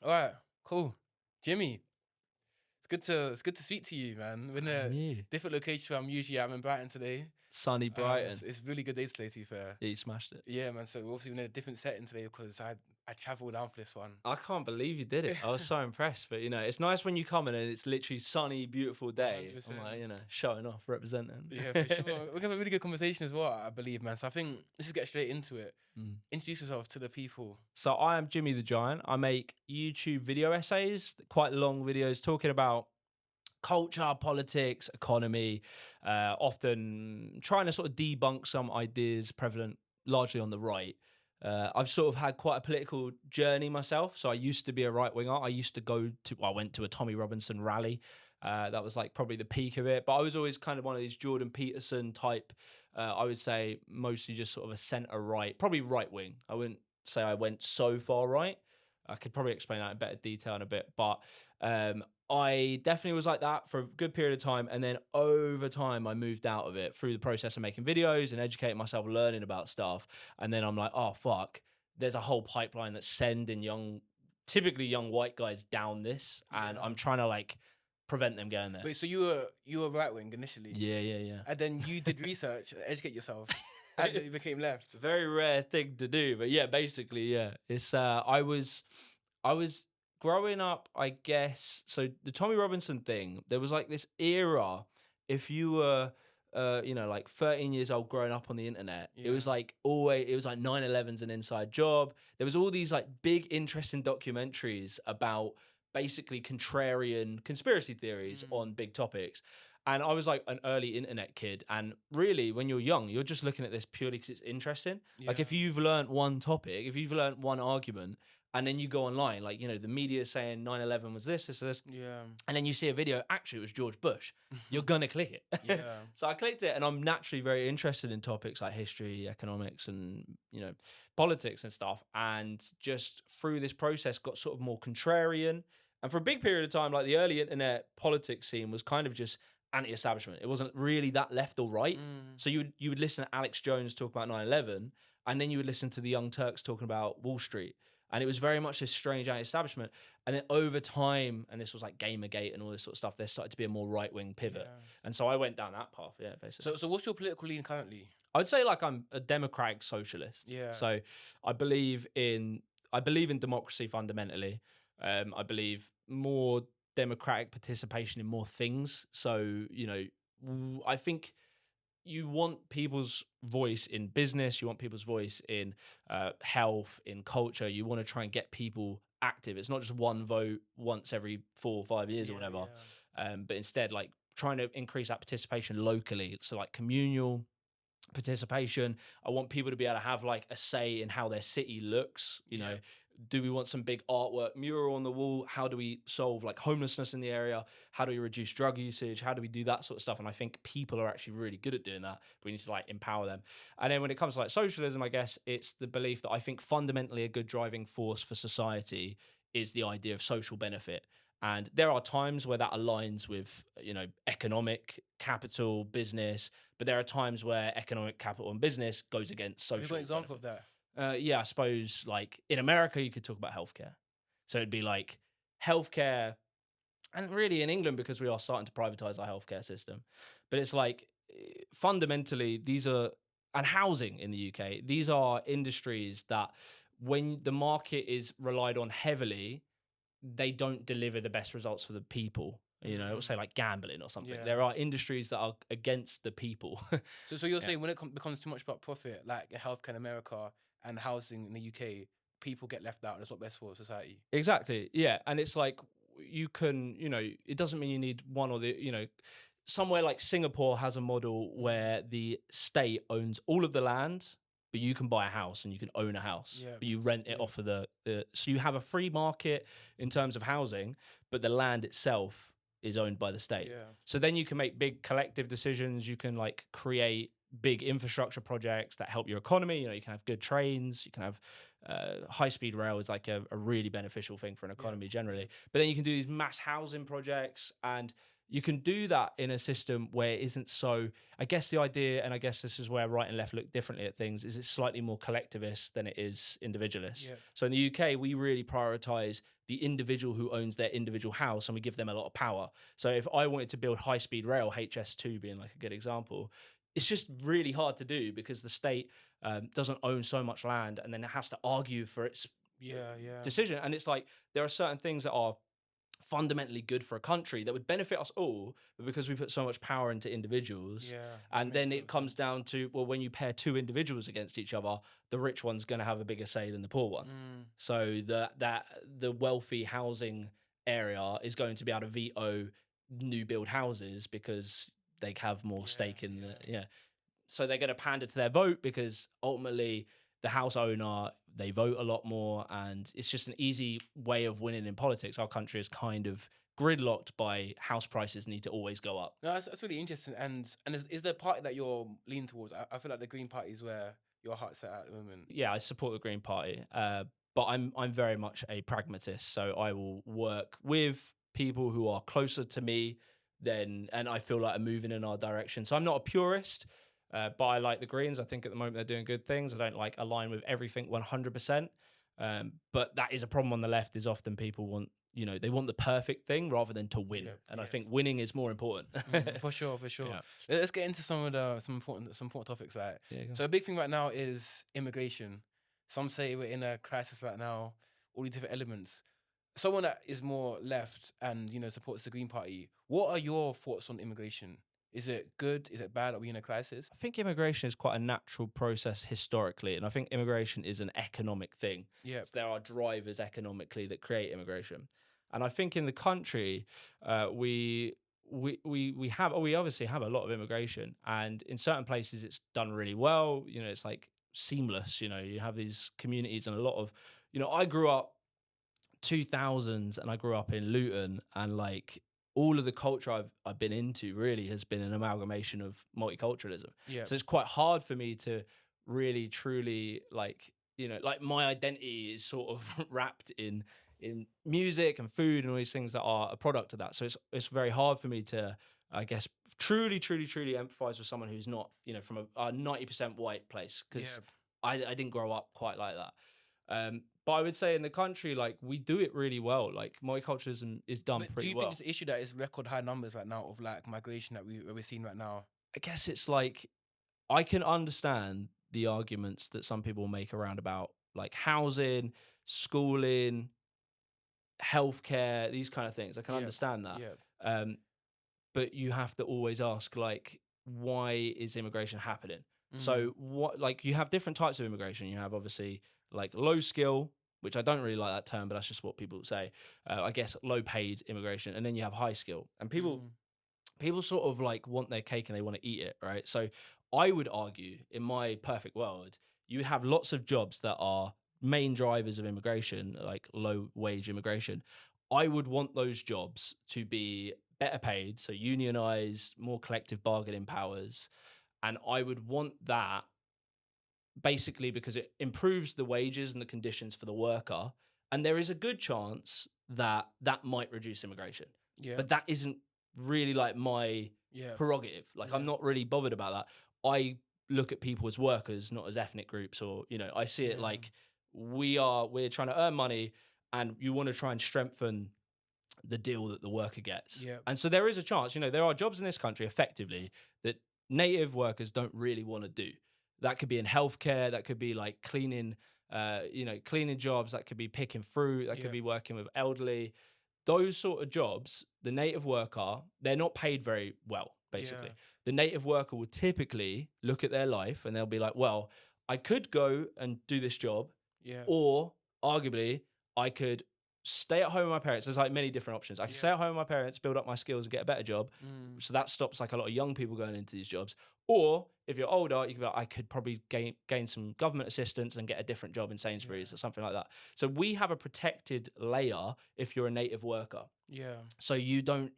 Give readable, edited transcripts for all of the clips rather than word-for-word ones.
All right, cool. Jimmy, it's good to speak to you, man. We're in a Yeah. different location where I'm usually at. I'm in Brighton today. Sunny Brighton. It's a really good day today, to be fair. Yeah, you smashed it. Yeah, man. So we're obviously in a different setting today because I travelled down for this one. I can't believe you did it. I was so impressed. But, it's nice when you come in and it's literally sunny, beautiful day. 100%. I'm like, showing off, representing. Yeah, for sure. We're gonna have a really good conversation as well, I believe, man. So I think let's just get straight into it. Mm. Introduce yourself to the people. So I am Jimmy the Giant. I make YouTube video essays, quite long videos talking about culture, politics, economy, often trying to sort of debunk some ideas prevalent largely on the right. I've sort of had quite a political journey myself. So I used to be a right winger. I went to a Tommy Robinson rally. That was like probably the peak of it. But I was always kind of one of these Jordan Peterson type, I would say mostly just sort of a centre right, probably right wing. I wouldn't say I went so far right. I could probably explain that in better detail in a bit. But I definitely was like that for a good period of time. And then over time, I moved out of it through the process of making videos and educating myself, learning about stuff. And then I'm like, oh, fuck, there's a whole pipeline that's sending typically young white guys down this. And I'm trying to like prevent them going there. Wait, so you were right wing initially? Yeah. And then you did research, educate yourself, and then you became left. Very rare thing to do, but yeah, basically, yeah. It's I was growing up, I guess. So the Tommy Robinson thing, there was like this era. If you were, like 13 years old, growing up on the internet, it was like always. It was like 9/11's an inside job. There was all these like big, interesting documentaries about basically contrarian conspiracy theories on big topics. And I was like an early internet kid. And really, when you're young, you're just looking at this purely because it's interesting. Yeah. Like if you've learned one topic, if you've learned one argument, and then you go online, like, the media is saying 9/11 was this. Yeah. And then you see a video, actually, it was George Bush. You're going to click it. Yeah. So I clicked it, and I'm naturally very interested in topics like history, economics, and, politics and stuff. And just through this process, got sort of more contrarian. And for a big period of time, like the early internet politics scene was kind of just anti-establishment. It wasn't really that left or right. So you would listen to Alex Jones talk about 9/11, and then you would listen to the Young Turks talking about Wall Street. And it was very much this strange anti-establishment. And then over time, and this was like Gamergate and all this sort of stuff, there started to be a more right-wing pivot. Yeah. And so I went down that path, basically. So what's your political lean currently? I would say like I'm a democratic socialist. Yeah. So I believe in democracy fundamentally. I believe more democratic participation in more things. So, I think you want people's voice in business. You want people's voice in health, in culture. You want to try and get people active. It's not just one vote once every 4 or 5 years or whatever. But instead, like trying to increase that participation locally. So like communal participation. I want people to be able to have like a say in how their city looks. Do we want some big artwork mural on the wall? How do we solve like homelessness in the area? How do we reduce drug usage? How do we do that sort of stuff? And I think people are actually really good at doing that, but we need to like empower them. And then when it comes to like socialism, I guess it's the belief that I think fundamentally a good driving force for society is the idea of social benefit. And there are times where that aligns with, economic capital, business, but there are times where economic capital and business goes against social. Have you got an example of that? Yeah, I suppose like in America, you could talk about healthcare. So it'd be like healthcare, and really in England, because we are starting to privatize our healthcare system. But it's like fundamentally, and housing in the UK, these are industries that when the market is relied on heavily, they don't deliver the best results for the people. Say like gambling or something. Yeah. There are industries that are against the people. So you're saying when it becomes too much about profit, like healthcare in America and housing in the UK, people get left out, and it's not best for society. Exactly. Yeah. And it's like you can, it doesn't mean you need one or the, somewhere like Singapore has a model where the state owns all of the land, but you can buy a house and you can own a house, but you rent it off of so you have a free market in terms of housing, but the land itself is owned by the state. Yeah. So then you can make big collective decisions. You can like create big infrastructure projects that help your economy. You can have good trains. You can have high-speed rail is like a really beneficial thing for an economy generally. But then you can do these mass housing projects, and you can do that in a system where it isn't so, I guess the idea, and I guess this is where right and left look differently at things, is it's slightly more collectivist than it is individualist. Yeah. So in the UK, we really prioritize the individual who owns their individual house, and we give them a lot of power. So if I wanted to build high-speed rail, HS2 being like a good example, it's just really hard to do because the state doesn't own so much land, and then it has to argue for its Yeah, yeah. decision. And it's like there are certain things that are fundamentally good for a country that would benefit us all, but because we put so much power into individuals, Yeah, that and makes then a lot it of comes sense. down to, well, when you pair two individuals against each other, the rich one's going to have a bigger say than the poor one. So the wealthy housing area is going to be able to veto new build houses because they have more Yeah, stake in the yeah. so they're going to pander to their vote because ultimately the house owner, they vote a lot more, and it's just an easy way of winning in politics. Our country is kind of gridlocked by house prices need to always go up. No, that's really interesting. And is the party that you're leaning towards? I feel like the Green Party is where your heart's at the moment. Yeah, I support the Green Party, but I'm very much a pragmatist. So I will work with people who are closer to me than, and I feel like are moving in our direction. So I'm not a purist, but I like the Greens. I think at the moment they're doing good things. I don't like align with everything 100%, but that is a problem on the left. Is often people want, they want the perfect thing rather than to win, Yep, and I yep. think winning is more important. For sure, for sure. Yeah. Let's get into some of the some important topics, right? Yeah, go. So a big thing right now is immigration. Some say we're in a crisis right now. All these different elements. Someone that is more left and supports the Green Party. What are your thoughts on immigration? Is it good? Is it bad? Are we in a crisis? I think immigration is quite a natural process historically, and I think immigration is an economic thing. Yeah, So there are drivers economically that create immigration, and I think in the country, we obviously have a lot of immigration, and in certain places it's done really well. It's like seamless. You have these communities and a lot of, I grew up 2000s and I grew up in Luton, and like all of the culture I've been into really has been an amalgamation of multiculturalism. yeah, So it's quite hard for me to really truly like my identity is sort of wrapped in music and food and all these things that are a product of that. So it's very hard for me to, I guess, truly empathize with someone who's not, from a 90% white place, because yeah. I didn't grow up quite like that. But I would say in the country, like, we do it really well. Like, multiculturalism is done But do pretty you well. think it's an issue that is record high numbers right now of like migration that we're seeing right now? I guess it's like, I can understand the arguments that some people make around about like housing, schooling, healthcare, these kind of things. I can Yeah, understand that. yeah, Um, but you have to always ask, like, why is immigration happening? So what, like, you have different types of immigration. You have obviously like low skill, which I don't really like that term, but that's just what people say. I guess low paid immigration, and then you have high skill, and people sort of like want their cake and they want to eat it, right? So I would argue, in my perfect world, you would have lots of jobs that are main drivers of immigration, like low wage immigration. I would want those jobs to be better paid, so unionized, more collective bargaining powers. And I would want that basically because it improves the wages and the conditions for the worker. And there is a good chance that that might reduce immigration. yeah, But that isn't really like my yeah, prerogative. Like, yeah, I'm not really bothered about that. I look at people as workers, not as ethnic groups, or, I see it yeah, like we're trying to earn money, and you want to try and strengthen the deal that the worker gets. yeah, And so there is a chance, there are jobs in this country effectively that native workers don't really want to do. That could be in healthcare, that could be like cleaning, cleaning jobs, that could be picking fruit, that yeah, could be working with elderly. Those sort of jobs, the native worker, they're not paid very well, yeah, basically. The native worker will typically look at their life and they'll be like, well, I could go and do this job, yeah, or arguably, I could stay at home with my parents. There's like many different options. I could stay yeah, at home with my parents, build up my skills, and get a better job. mm, So that stops like a lot of young people going into these jobs. Or if you're older, you can be like, I could probably gain some government assistance and get a different job in Sainsbury's yeah, or something like that. So we have a protected layer if you're a native worker. yeah, So you don't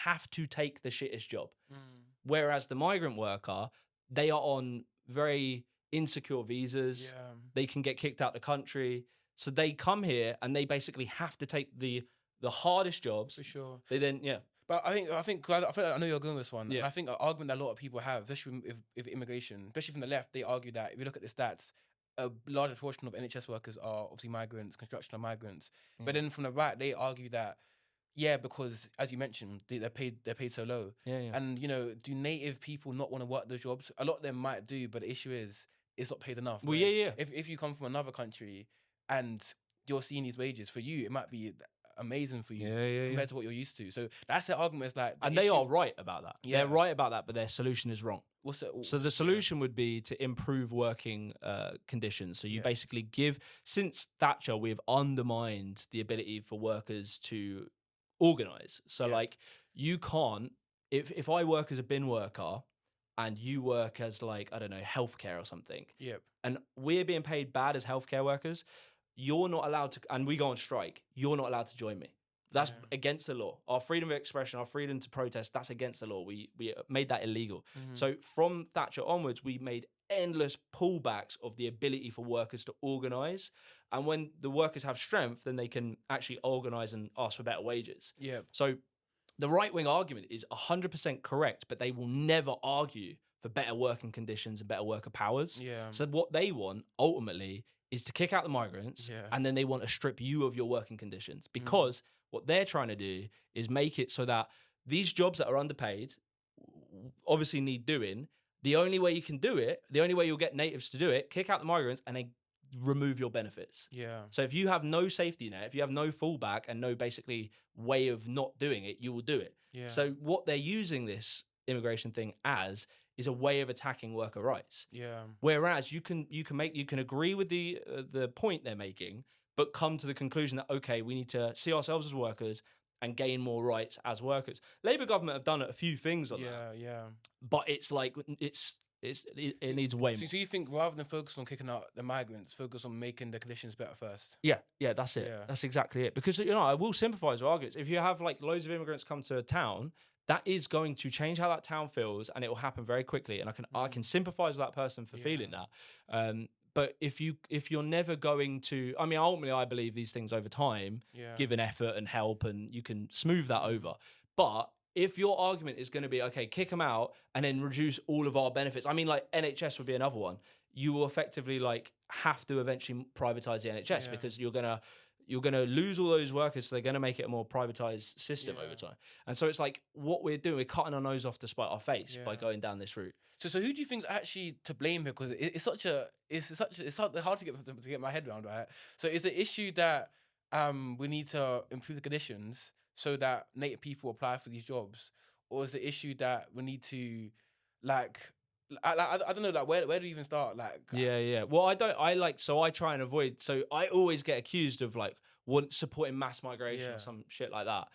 have to take the shittest job. mm, Whereas the migrant worker, they are on very insecure visas. yeah, They can get kicked out the country. So they come here and they basically have to take the hardest jobs. for sure. They then, yeah. But I think 'cause I feel like I know you're going with this one, Yeah. and I think an argument that a lot of people have, especially with immigration, especially from the left, they argue that if you look at the stats, a larger portion of NHS workers are obviously migrants, construction are migrants. Mm. But then from the right, they argue that, yeah, because as you mentioned, they're paid so low. Yeah, yeah. And do native people not want to work those jobs? A lot of them might do, but the issue is it's not paid enough. Well, yeah, Whereas yeah. if you come from another country and you're seeing these wages, for you it might be amazing for you compared to what you're used to. So that's the argument. It's like, And they are right about that. Yeah. They're right about that, but their solution is wrong. What's the, So the solution would be to improve working conditions. So you basically since Thatcher, we've undermined the ability for workers to organize. So like you can't, if I work as a bin worker and you work as like, I don't know, healthcare or something, and we're being paid bad as healthcare workers, you're not allowed to, and we go on strike, you're not allowed to join me. That's against the law. Our freedom of expression, our freedom to protest, that's against the law. We made that illegal. So from Thatcher onwards, we made endless pullbacks of the ability for workers to organise. And when the workers have strength, then they can actually organise and ask for better wages. So the right-wing argument is 100% correct, but they will never argue for better working conditions and better worker powers. So what they want, ultimately, is to kick out the migrants, and then they want to strip you of your working conditions, because what they're trying to do is make it so that these jobs that are underpaid obviously need doing. The only way you can do it, the only way you'll get natives to do it, kick out the migrants and then remove your benefits. So if you have no safety net, if you have no fallback and no basically way of not doing it, you will do it. So what they're using this immigration thing as is a way of attacking worker rights. Whereas you can agree with the point they're making, but come to the conclusion that, okay, we need to see ourselves as workers and gain more rights as workers. Labour government have done a few things on that. But it's like it needs way more. So you think rather than focus on kicking out the migrants, focus on making the conditions better first? Yeah, that's it. That's exactly it. Because I will sympathise with arguments. If you have like loads of immigrants come to a town, that is going to change how that town feels, and it will happen very quickly. And I can sympathise with that person for feeling that. But if you're never going to, I mean, ultimately, I believe these things over time, given effort and help, and you can smooth that over. But if your argument is going to be, okay, kick them out and then reduce all of our benefits, I mean, like NHS would be another one. You will effectively like have to eventually privatise the NHS because you're gonna lose all those workers, so they're gonna make it a more privatized system over time. And so it's like what we're doing, we're cutting our nose off to spite our face by going down this route. So who do you think is actually to blame here? Because it's hard to get my head around, right? So is the issue that we need to improve the conditions so that native people apply for these jobs, or is the issue that we need to I don't know, like where do we even start? Well, I try and avoid. So I always get accused of like supporting mass migration or some shit like that.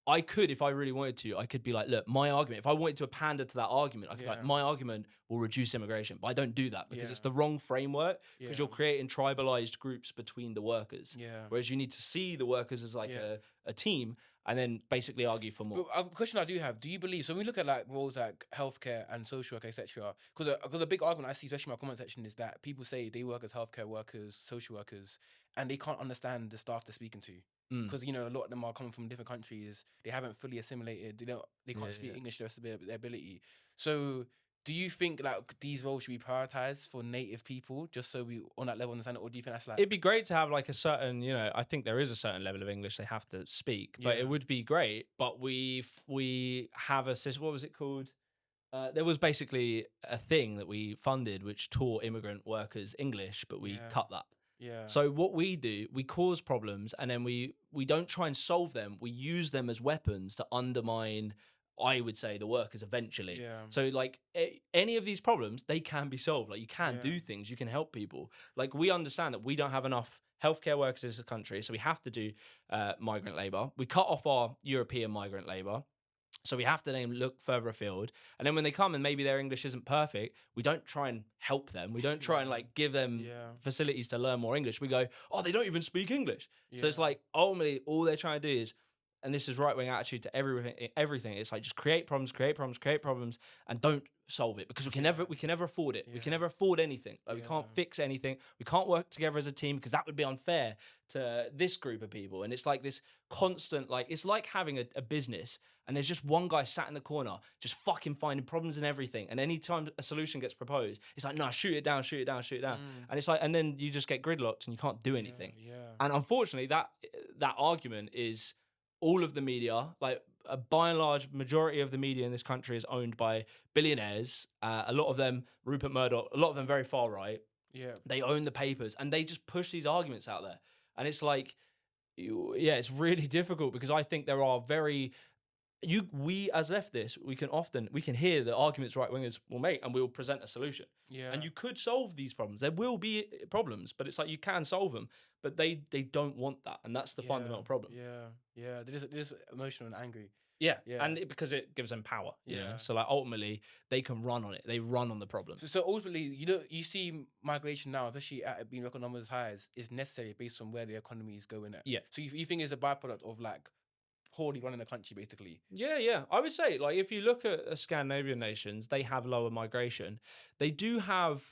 I could, if I really wanted to, I could be like, look, my argument, if I wanted to pander to that argument, I could be like, my argument will reduce immigration. But I don't do that because it's the wrong framework, because you're creating tribalized groups between the workers. Whereas you need to see the workers as like a team and then basically argue for more. But a question I do have, do you believe, so when we look at like roles like healthcare and social work, etc., because a big argument I see, especially in my comment section, is that people say they work as healthcare workers, social workers, and they can't understand the staff they're speaking to. Because a lot of them are coming from different countries, they haven't fully assimilated, they can't speak English to their ability. So do you think like these roles should be prioritized for native people just so we on that level understand it, or do you think that's like, it'd be great to have like a certain, I think there is a certain level of English they have to speak, but it would be great. But we have a system, what was it called? There was basically a thing that we funded which taught immigrant workers English, but we cut that. So what we do, we cause problems, and then we don't try and solve them. We use them as weapons to undermine, I would say, the workers eventually. So like any of these problems, they can be solved. Like you can do things, you can help people. Like we understand that we don't have enough healthcare workers as a country, so we have to do migrant labour. We cut off our European migrant labour. So we have to then look further afield. And then when they come and maybe their English isn't perfect, we don't try and help them. We don't try and like give them facilities to learn more English. We go, oh, they don't even speak English. So it's like ultimately all they're trying to do is, and this is right-wing attitude to everything. It's like just create problems, and don't solve it because we can never afford it. We can Yeah. never afford anything. Like we can't Yeah. fix anything. We can't work together as a team because that would be unfair to this group of people. And it's like this constant, like it's like having a business and there's just one guy sat in the corner just fucking finding problems in everything. And anytime a solution gets proposed, it's like, no, shoot it down, shoot it down, shoot it down. And it's like, and then you just get gridlocked and you can't do anything. Yeah. And unfortunately, that argument is all of the media, like a by and large majority of the media in this country is owned by billionaires. A lot of them, Rupert Murdoch, a lot of them very far right. Yeah. They own the papers and they just push these arguments out there. And it's like, it's really difficult because I think there are we as leftists, we can hear the arguments right wingers will make and we will present a solution. Yeah. And you could solve these problems. There will be problems, but it's like you can solve them. But they don't want that. And that's the fundamental problem. Yeah. They're just emotional and angry. Yeah. Yeah. And because it gives them power. You know? Yeah. So like ultimately they can run on it. They run on the problem. So ultimately, you see migration now, especially at being record numbers high, is necessary based on where the economy is going at. Yeah. So you think it's a byproduct of like poorly running the country, basically. Yeah. I would say, like, if you look at Scandinavian nations, they have lower migration. They do have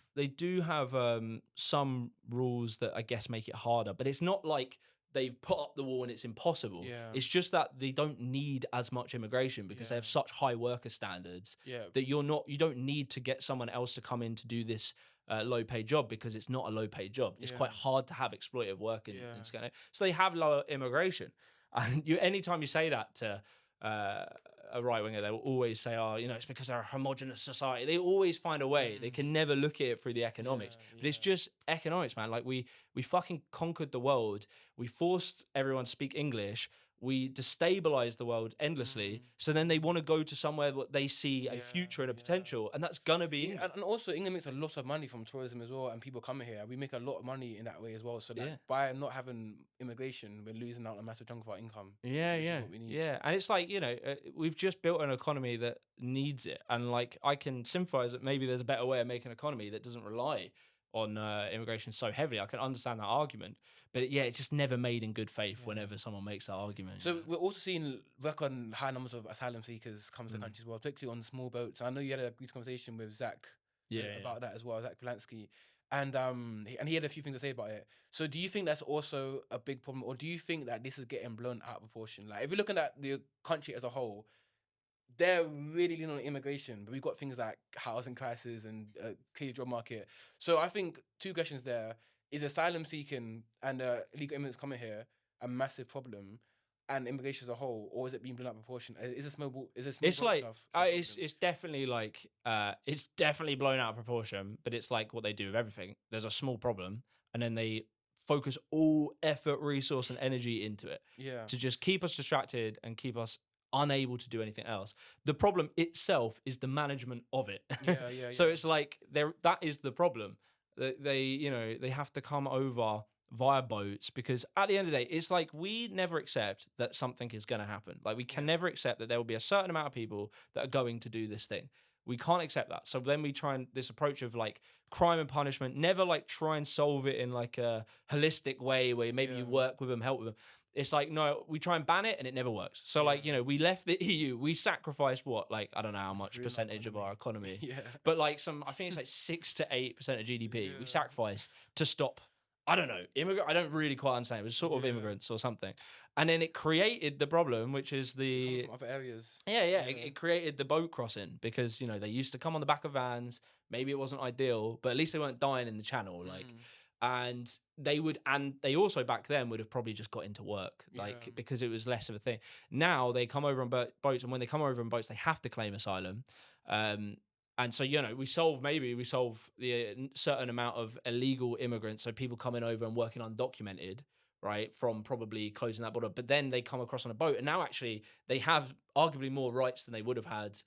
some rules that I guess make it harder, but it's not like they've put up the wall and it's impossible. Yeah. It's just that they don't need as much immigration because they have such high worker standards that you don't need to get someone else to come in to do this low paid job because it's not a low paid job. It's quite hard to have exploitative work in Scandinavia. So they have lower immigration. And anytime you say that to a right winger, they will always say, "Oh, it's because they're a homogenous society." They always find a way. They can never look at it through the economics, but it's just economics, man. Like we fucking conquered the world. We forced everyone to speak English. We destabilize the world endlessly. So then they want to go to somewhere where they see a future and a potential, and that's gonna be England. And also England makes a lot of money from tourism as well, and people coming here. We make a lot of money in that way as well. So that by not having immigration, we're losing out a massive chunk of our income. Which is what we need. And it's like we've just built an economy that needs it, and like I can sympathize that maybe there's a better way of making an economy that doesn't rely on immigration so heavily. I can understand that argument, but it's just never made in good faith whenever someone makes that argument. So we're also seeing record high numbers of asylum seekers come to the country as well, particularly on small boats. I know you had a good conversation with Zach about that as well, Zach Polanski, and he had a few things to say about it. So do you think that's also a big problem, or do you think that this is getting blown out of proportion? Like if you're looking at the country as a whole, they're really leaning on immigration, but we've got things like housing crisis and crazy job market. So I think two questions there: is asylum seeking and illegal immigrants coming here a massive problem, and immigration as a whole, or is it being blown out of proportion? Is this mobile? It's like it's definitely like it's definitely blown out of proportion, but it's like what they do with everything. There's a small problem, and then they focus all effort, resource, and energy into it to just keep us distracted and keep us unable to do anything else. The problem itself is the management of it. So it's like that is the problem. They have to come over via boats because at the end of the day, it's like we never accept that something is going to happen. Like we can never accept that there will be a certain amount of people that are going to do this thing. We can't accept that. So then we try this approach of like crime and punishment, never like try and solve it in like a holistic way where maybe you work with them, help with them. It's like, no, we try and ban it and it never works. So like, we left the EU, we sacrificed what? Like, I don't know how much percentage of our economy. But like I think it's like 6 to 8% of GDP we sacrificed to stop, I don't know, I don't really quite understand. It was sort of immigrants or something. And then it created the problem, which is from other areas. It created the boat crossing because, they used to come on the back of vans. Maybe it wasn't ideal, but at least they weren't dying in the channel. Like, and they also back then would have probably just got into work, like because it was less of a thing. Now they come over on boats, and when they come over on boats, they have to claim asylum. And so, we solve the certain amount of illegal immigrants, so people coming over and working undocumented, right, from probably closing that border. But then they come across on a boat, and now actually they have arguably more rights than they would have had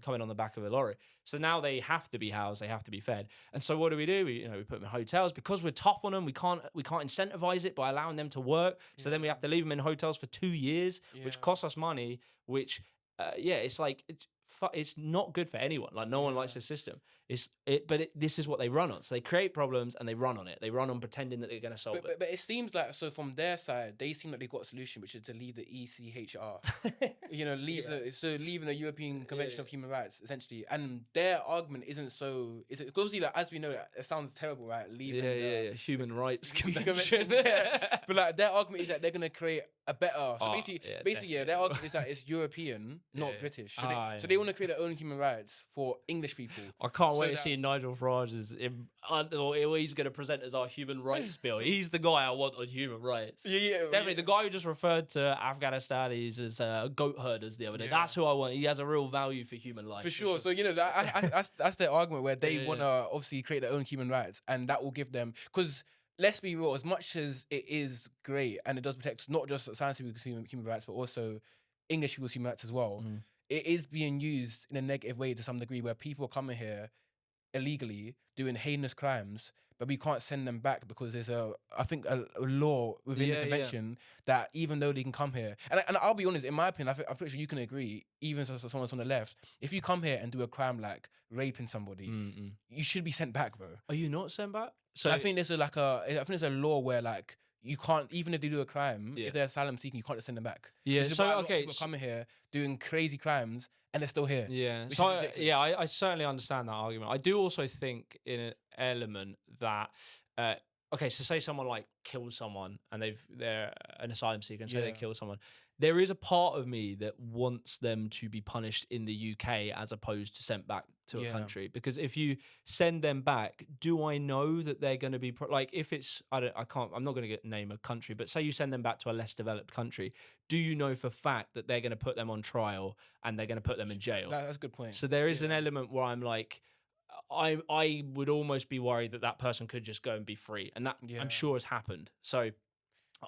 coming on the back of a lorry. So now they have to be housed, they have to be fed. And so what do? We put them in hotels because we're tough on them. We can't incentivize it by allowing them to work. So then we have to leave them in hotels for 2 years, which costs us money. Which, it's like it's not good for anyone. Like no one likes this system. This is what they run on. So they create problems and they run on it. They run on pretending that they're going to solve it. But it seems like, so from their side, they seem like they got a solution, which is to leave the ECHR. Leaving the European Convention of Human Rights, essentially. And their argument isn't so. It's obviously, like, as we know, it sounds terrible, right? Leaving the Human Rights Convention. But like their argument is that they're gonna create a better. So basically, their argument is that it's European, not British. So they want to create their own human rights for English people. I can't wait to see Nigel Farage's. He's going to present as our human rights bill. He's the guy I want on human rights. Definitely. The guy who just referred to Afghanistanis as goat herders the other day. That's who I want. He has a real value for human life. For sure. So, that's their argument, where they want to obviously create their own human rights, and that will give them, because let's be real, as much as it is great and it does protect not just science people's human rights, but also English people's human rights as well, it is being used in a negative way to some degree, where people are coming here illegally doing heinous crimes, but we can't send them back because there's a law within the convention that even though they can come here, and I'll be honest, in my opinion, I'm pretty sure you can agree, even so someone's on the left, if you come here and do a crime like raping somebody, you should be sent back, bro. Are you not sent back? So I think there's a law where, like, you can't, even if they do a crime, if they're asylum seeking, you can't just send them back. Yeah. So people coming here doing crazy crimes and they're still here. Yeah. So I certainly understand that argument. I do also think in an element that so say someone like kills someone and they're an asylum seeker and say they kill someone. There is a part of me that wants them to be punished in the UK as opposed to sent back to a country, because if you send them back, do I know that they're going to be like, if it's I'm not going to name a country, but say you send them back to a less developed country, do you know for fact that they're going to put them on trial and they're going to put them in jail? That's a good point. So there is an element where I'm like, I would almost be worried that person could just go and be free, and that I'm sure has happened. So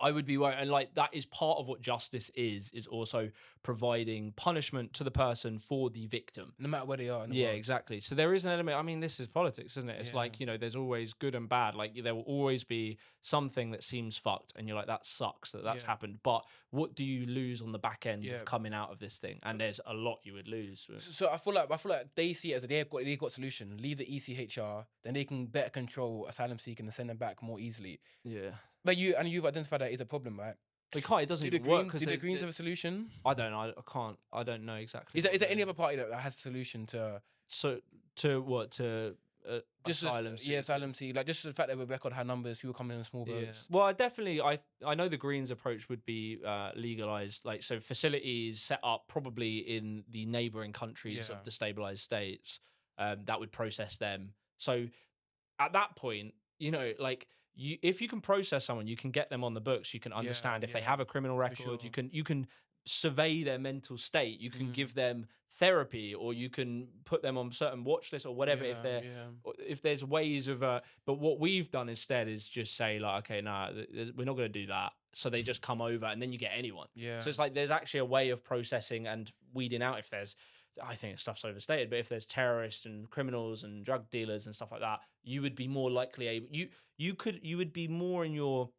I would be worried, and like that is part of what justice is also providing punishment to the person for the victim, no matter where they are in the world. Exactly. So there is an element. I mean, this is politics, isn't it? It's like, there's always good and bad. Like there will always be something that seems fucked, and you're like, that sucks that's happened. But what do you lose on the back end of coming out of this thing? And there's a lot you would lose. So I feel like they see it as they've got a solution. Leave the ECHR, then they can better control asylum seeking and send them back more easily. Yeah. But you've identified that is a problem, right? We can't. It doesn't even work. Do the Greens have a solution? I don't know. I can't. I don't know exactly. Is there any other party that has a solution to? Asylum? Asylum seeking. Like just the fact that we record high numbers, people coming in small boats. Well, I know the Greens' approach would be legalized, like so facilities set up probably in the neighboring countries of destabilized states that would process them. So at that point, like. If you can process someone, you can get them on the books. You can understand if they have a criminal record. Sure. You can survey their mental state. You can give them therapy, or you can put them on certain watch lists or whatever. If there's ways of, but what we've done instead is just say like, okay, we're not going to do that. So they just come over, and then you get anyone. Yeah. So it's like there's actually a way of processing and weeding out if there's. I think stuff's overstated, but if there's terrorists and criminals and drug dealers and stuff like that, you would be more likely able. You'd be more in your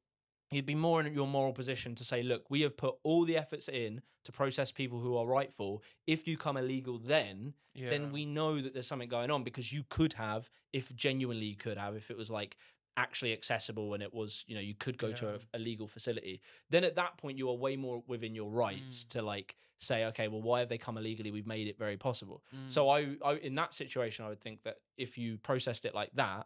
moral position to say, look, we have put all the efforts in to process people who are rightful. If you come illegal, then we know that there's something going on, because you could have, if it was like actually accessible and it was, you could go to a legal facility, then at that point you are way more within your rights to like say, okay, well, why have they come illegally? We've made it very possible. So I in that situation, I would think that if you processed it like that,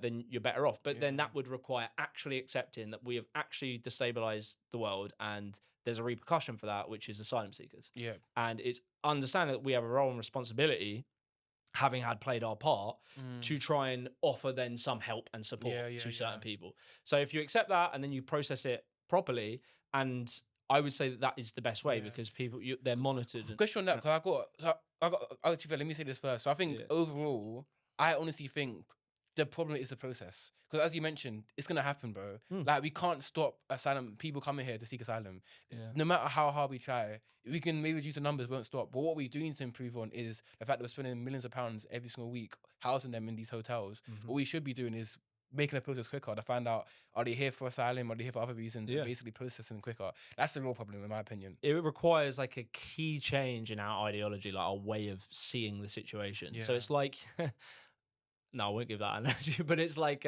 then you're better off. But then that would require actually accepting that we have actually destabilized the world, and there's a repercussion for that, which is asylum seekers. Yeah. And it's understanding that we have a role and responsibility, having played our part, to try and offer then some help and support to certain people. So if you accept that and then you process it properly, and I would say that is the best way, because people, they're monitored. Question on that, because let me say this first. So I think overall, I honestly think the problem is the process. Because as you mentioned, it's going to happen, bro. Like, we can't stop people coming here to seek asylum. No matter how hard we try, we can maybe reduce the numbers, won't stop. But what we do need to improve on is the fact that we're spending millions of pounds every single week housing them in these hotels. What we should be doing is making a process quicker. They find out, are they here for asylum? Are they here for other reasons? Yeah. And basically processing quicker. That's the real problem, in my opinion. It requires like a key change in our ideology, like our way of seeing the situation. So Yeah. it's like, no, I won't give that analogy, but it's like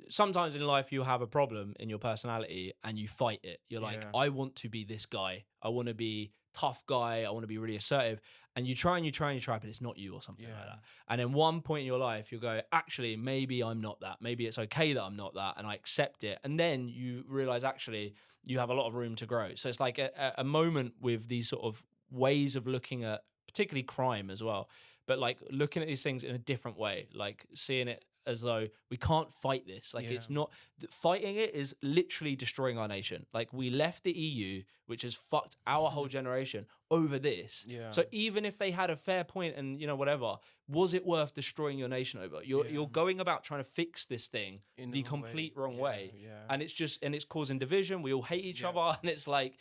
sometimes in life you have a problem in your personality and you fight it. You're like, Yeah. I want to be this guy. I want to be tough guy. I want to be really assertive. And you try and you try and you try, but it's not you or something like Yeah. that. And then one point in your life, you'll go, actually, maybe I'm not that. Maybe it's okay that I'm not that, and I accept it. And then you realize actually you have a lot of room to grow. So it's like a moment with these sort of ways of looking at particularly crime as well, but like looking at these things in a different way, like seeing it as though we can't fight this. Like Yeah. it's not fighting it is literally destroying our nation. Like we left the EU, which has fucked our whole generation over this. Yeah. So even if they had a fair point and whatever, was it worth destroying your nation over? You're Yeah. going about trying to fix this thing In the the wrong way. complete wrong Yeah, way. yeah. And it's causing division. We all hate each Yeah. other, and it's like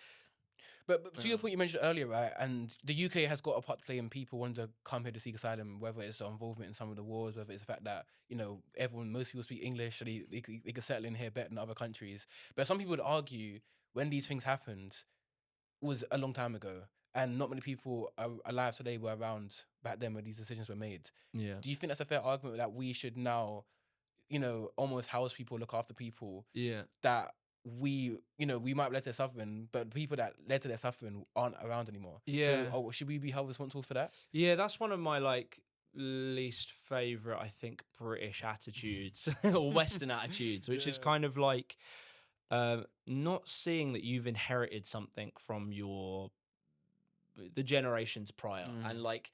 But to your point you mentioned earlier, right? And the UK has got a part to play in people wanting to come here to seek asylum, whether it's their involvement in some of the wars, whether it's the fact that, most people speak English, so they can settle in here better than other countries. But some people would argue when these things happened was a long time ago. And not many people are alive today were around back then when these decisions were made. yeah. Do you think that's a fair argument that we should now, almost house people, look after people Yeah. that we might have led to their suffering, but the people that led to their suffering aren't around anymore. Yeah. So should we be held responsible for that? Yeah, that's one of my like least favorite, I think, British attitudes or Western attitudes, which is Yeah. kind of like not seeing that you've inherited something from the generations prior, and like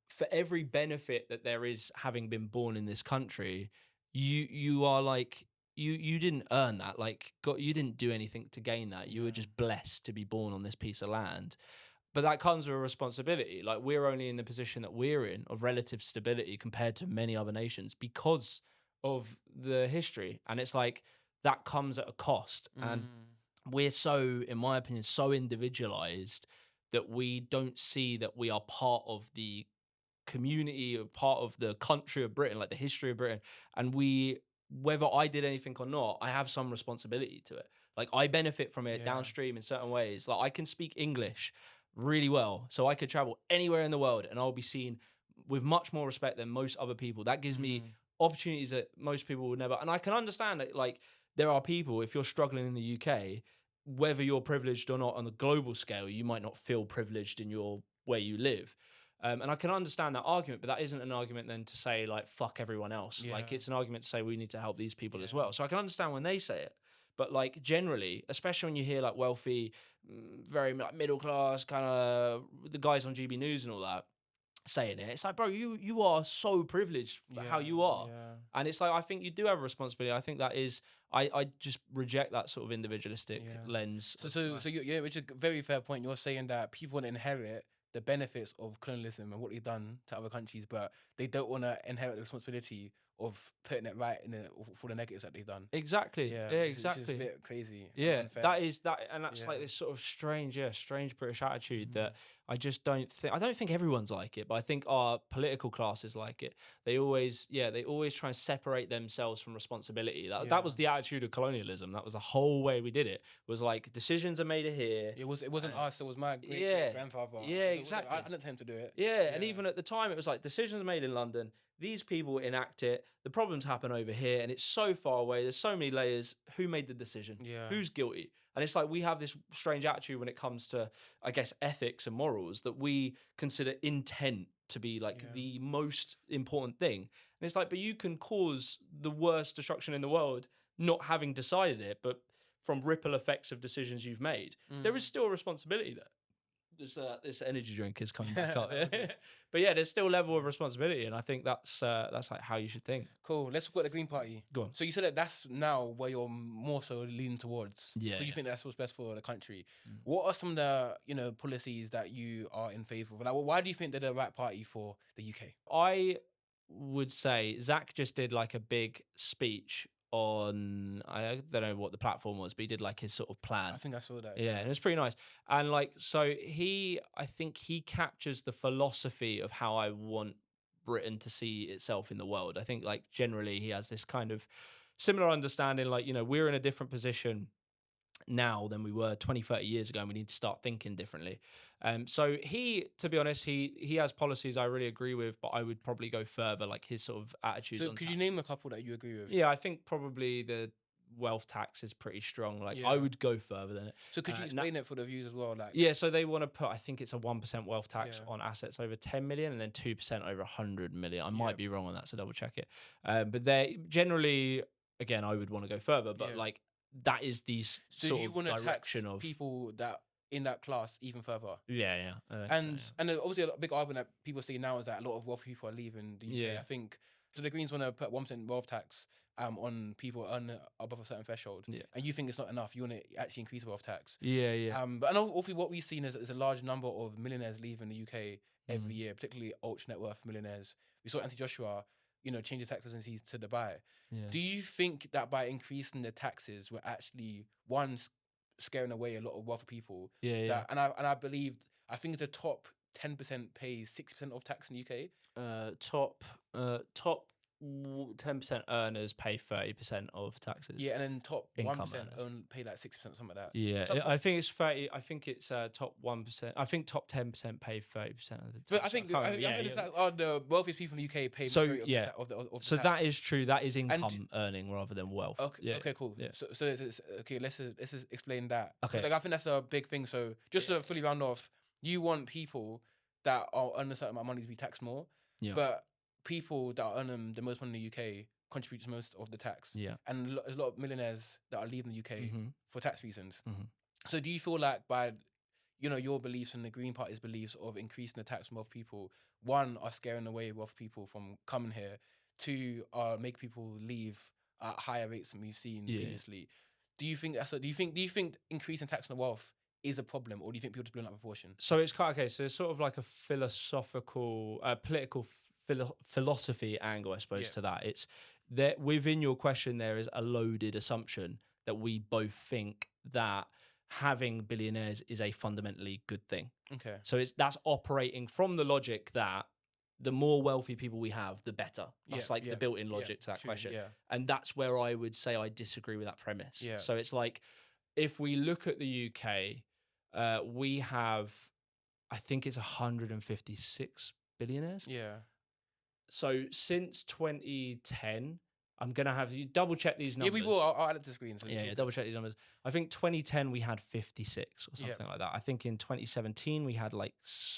for every benefit that there is having been born in this country, you are like you didn't earn that. Like you didn't do anything to gain that. You were just blessed to be born on this piece of land. But that comes with a responsibility. Like we're only in the position that we're in of relative stability compared to many other nations because of the history. And it's like that comes at a cost. And we're so, in my opinion, so individualized that we don't see that we are part of the community or part of the country of Britain, like the history of Britain. And whether I did anything or not, I have some responsibility to it. Like I benefit from it downstream in certain ways. Like I can speak English really well, so I could travel anywhere in the world and I'll be seen with much more respect than most other people. That gives me opportunities that most people would never. And I can understand that, like, there are people, if you're struggling in the UK, whether you're privileged or not on the global scale, you might not feel privileged in where you live. And I can understand that argument, but that isn't an argument then to say like fuck everyone else. Like it's an argument to say we need to help these people as well. So I can understand when they say it. But like generally, especially when you hear like wealthy, very like middle class kind of the guys on GB News and all that saying it, it's like, bro, you are so privileged for how you are. And it's like, I think you do have a responsibility. I think that is, I just reject that sort of individualistic lens. So which is a very fair point. You're saying that people want to inherit the benefits of colonialism and what they've done to other countries, but they don't want to inherit the responsibility of putting it right for the negatives that they've done. Exactly. Yeah, exactly. Which is a bit crazy. Yeah, unfair. that is that, and that's like this sort of strange British attitude that I just don't think. I don't think everyone's like it, but I think our political class is like it. They always try and separate themselves from responsibility. That was the attitude of colonialism. That was the whole way we did it. Was like decisions are made here. It wasn't us. It was my great grandfather. Yeah, exactly. I didn't tell him to do it. Yeah, and even at the time, it was like decisions made in London. These people enact it. The problems happen over here, and it's so far away. There's so many layers. Who made the decision? Yeah. Who's guilty? And it's like we have this strange attitude when it comes to, I guess, ethics and morals, that we consider intent to be like the most important thing. And it's like, but you can cause the worst destruction in the world not having decided it, but from ripple effects of decisions you've made. There is still a responsibility there. This energy drink is coming back up. But yeah, there's still a level of responsibility, and I think that's like how you should think. Cool. Let's talk about the Green Party. Go on. So you said that that's now where you're more so leaning towards. Yeah. So you think that's what's best for the country. What are some of the policies that you are in favour of? Like, why do you think they're the right party for the UK? I would say Zach just did like a big speech on, I don't know what the platform was, but he did like his sort of plan. I think I saw that. Yeah, and it was pretty nice. And like, so I think he captures the philosophy of how I want Britain to see itself in the world. I think like generally he has this kind of similar understanding, like, you know, we're in a different position now than we were 20, 30 years ago, and we need to start thinking differently. So he, to be honest, he has policies I really agree with, but I would probably go further, like his sort of attitudes So on could tax. you name a couple that you agree with? Yeah, I think probably the wealth tax is pretty strong. Like I Yeah. would go further than it. So could you explain it for the views as well? Like, Yeah, so they want to put, I think it's a 1% wealth tax Yeah. on assets over 10 million and then 2% over 100 million. I might Yeah. be wrong on that, so double check it. But they generally, again, I would want to go further, but Yeah. like that is the so sort you of want to tax direction of people that in that class even further? Yeah, I think And so, and obviously a big argument that people see now is that a lot of wealthy people are leaving the UK. Yeah. I think so. The Greens want to put 1% wealth tax on people earn above a certain threshold. Yeah. And you think it's not enough. You want to actually increase wealth tax. yeah. But and obviously what we've seen is a large number of millionaires leaving the UK every year, particularly ultra net worth millionaires. We saw Anthony Joshua, you know, change the tax residency to Dubai. Yeah. Do you think that by increasing the taxes, we're actually scaring away a lot of wealthy people? Yeah. And I believe I think the top 10% pays 6% of tax in the UK. Top 10% earners pay 30% of taxes. Yeah, and then top Income 1% earners. pay like 6%, something like that. Yeah, So- I think it's 30. I think it's top 1%. I think top 10% pay 30% of the tax. But I think it's like, the wealthiest people in the UK pay So, majority of yeah. the of the So tax. that is true. That is income earning rather than wealth. Okay, Yeah. okay, cool. Yeah. So okay, let's just explain that. Okay. Like, I think that's a big thing. So just to fully round off, you want people that are earning a certain amount of money to be taxed more, Yeah. but people that are earning the most money in the UK contribute to most of the tax. Yeah. And there's a lot of millionaires that are leaving the UK Mhm. for tax reasons. Mhm. So do you feel like by, you know, your beliefs and the Green Party's beliefs of increasing the tax on wealth people, one, are scaring away wealth people from coming here, two, are make people leave at higher rates than we've seen previously? Do you think that's do you think increasing tax on wealth is a problem, or do you think people just blow out of proportion? So it's quite okay. So it's sort of like a philosophical, political philosophy angle, I suppose, Yeah. to that. It's that within your question, there is a loaded assumption that we both think that having billionaires is a fundamentally good thing. Okay. So that's operating from the logic that the more wealthy people we have, the better. That's the built-in logic to that true, question. Yeah. And that's where I would say I disagree with that premise. Yeah. So it's like, if we look at the UK, we have, I think it's 156 billionaires. Yeah. So since 2010, I'm going to have you double check these numbers. Yeah, we will. I'll add it to the screen. So Yeah, double check these numbers. I think 2010 we had 56 or something like that. I think in 2017 we had like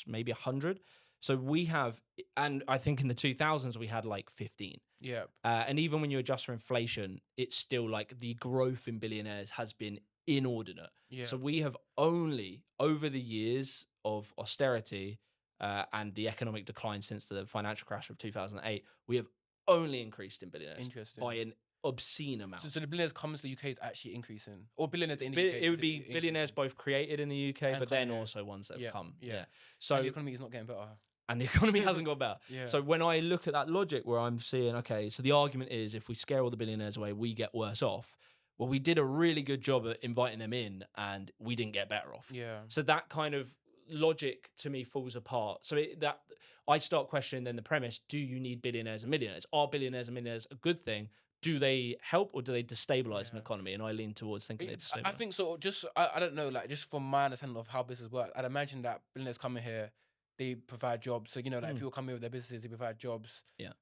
maybe 100. So we have, and I think in the 2000s we had like 15. Yeah. And even when you adjust for inflation, it's still like the growth in billionaires has been inordinate. Yeah. So we have only, over the years of austerity and the economic decline since the financial crash of 2008, we have only increased in billionaires. Interesting. By an obscene amount. So the billionaires comes to the UK is actually increasing, or billionaires in the UK. It would be billionaires both created in the UK, but then coming, also ones that have come. Yeah. So and the economy is not getting better. And the economy hasn't got better. Yeah. So when I look at that logic where I'm seeing, okay, so the argument is if we scare all the billionaires away, we get worse off. Well, we did a really good job at inviting them in and we didn't get better off. Yeah. So that kind of logic to me falls apart. So that I start questioning then the premise, do you need billionaires and millionaires? Are billionaires and millionaires a good thing? Do they help or do they destabilize an economy? And I lean towards thinking they destabilize. I think so. Just I don't know, like just from my understanding of how business works, I'd imagine that billionaires coming here, they provide jobs. So, you know, like people come here with their businesses, they provide jobs. Yeah.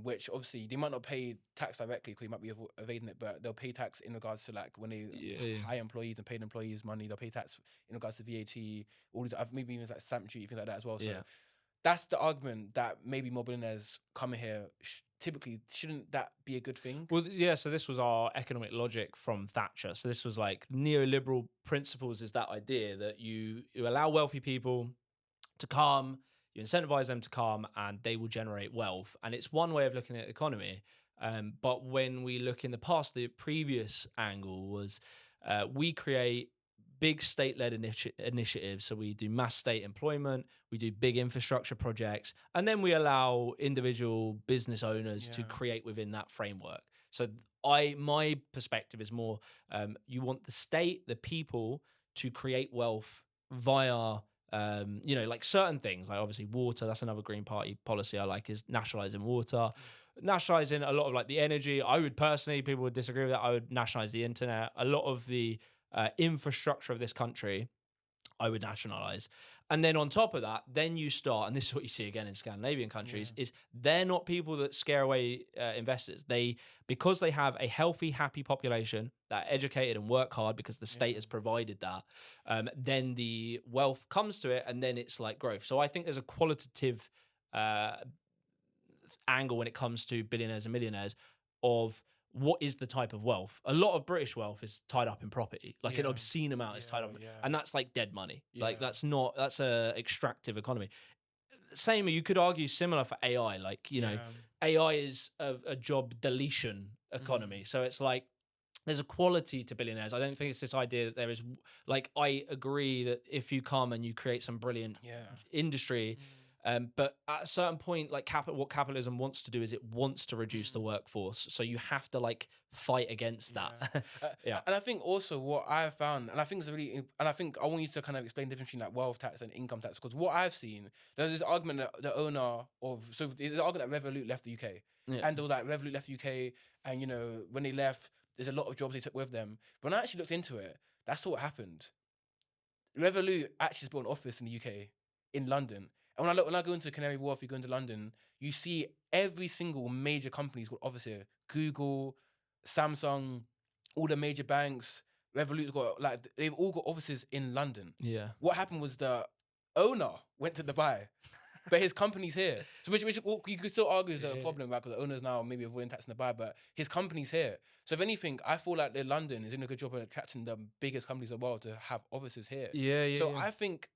Which obviously they might not pay tax directly because they might be evading it, but they'll pay tax in regards to like when they hire employees and paid employees money, they'll pay tax in regards to VAT, all these, maybe even like stamp duty, things like that as well. So that's the argument that maybe more billionaires coming here typically shouldn't that be a good thing? Well, yeah. So this was our economic logic from Thatcher. So this was like neoliberal principles is that idea that you allow wealthy people to come, you incentivize them to come, and they will generate wealth. And it's one way of looking at the economy. But when we look in the past, the previous angle was we create big state-led initiatives. So we do mass state employment, we do big infrastructure projects, and then we allow individual business owners to create within that framework. So my perspective is more, you want the state, the people, to create wealth via you know, like certain things, like obviously water. That's another Green Party policy I like, is nationalizing water, nationalizing a lot of like the energy. I would personally, people would disagree with that. I would nationalize the internet. A lot of the infrastructure of this country, I would nationalize. And then on top of that, then you start, and this is what you see again in Scandinavian countries, is they're not people that scare away investors. Because they have a healthy, happy population that are educated and work hard because the state has provided that, then the wealth comes to it, and then it's like growth. So I think there's a qualitative angle when it comes to billionaires and millionaires of what is the type of wealth. A lot of British wealth is tied up in property, like an obscene amount is tied up, and that's like dead money. Like that's a extractive economy. Same, you could argue similar for AI. Like, you know, AI is a job deletion economy. So it's like there's a quality to billionaires. I don't think it's this idea that there is, like, I agree that if you come and you create some brilliant industry, but at a certain point, like what capitalism wants to do is it wants to reduce the workforce. So you have to like fight against that. And I think also what I've found, and I think it's really, and I think I want you to kind of explain the difference between like wealth tax and income tax, because what I've seen, there's this argument that the owner of, so there's an argument that Revolut left the UK, and there was like Revolut left the UK, and you know when they left, there's a lot of jobs they took with them. But when I actually looked into it, that's what happened. Revolut actually built an office in the UK, in London. And when I go into Canary Wharf, you go into London, you see every single major company's got office here. Google, Samsung, all the major banks, Revolut's got, like, they've all got offices in London. Yeah. What happened was the owner went to Dubai, but his company's here. So which you could still argue is a problem, right? Because the owner's now maybe avoiding tax in Dubai, but his company's here. So if anything, I feel like London is doing a good job of attracting the biggest companies in the world to have offices here. So I think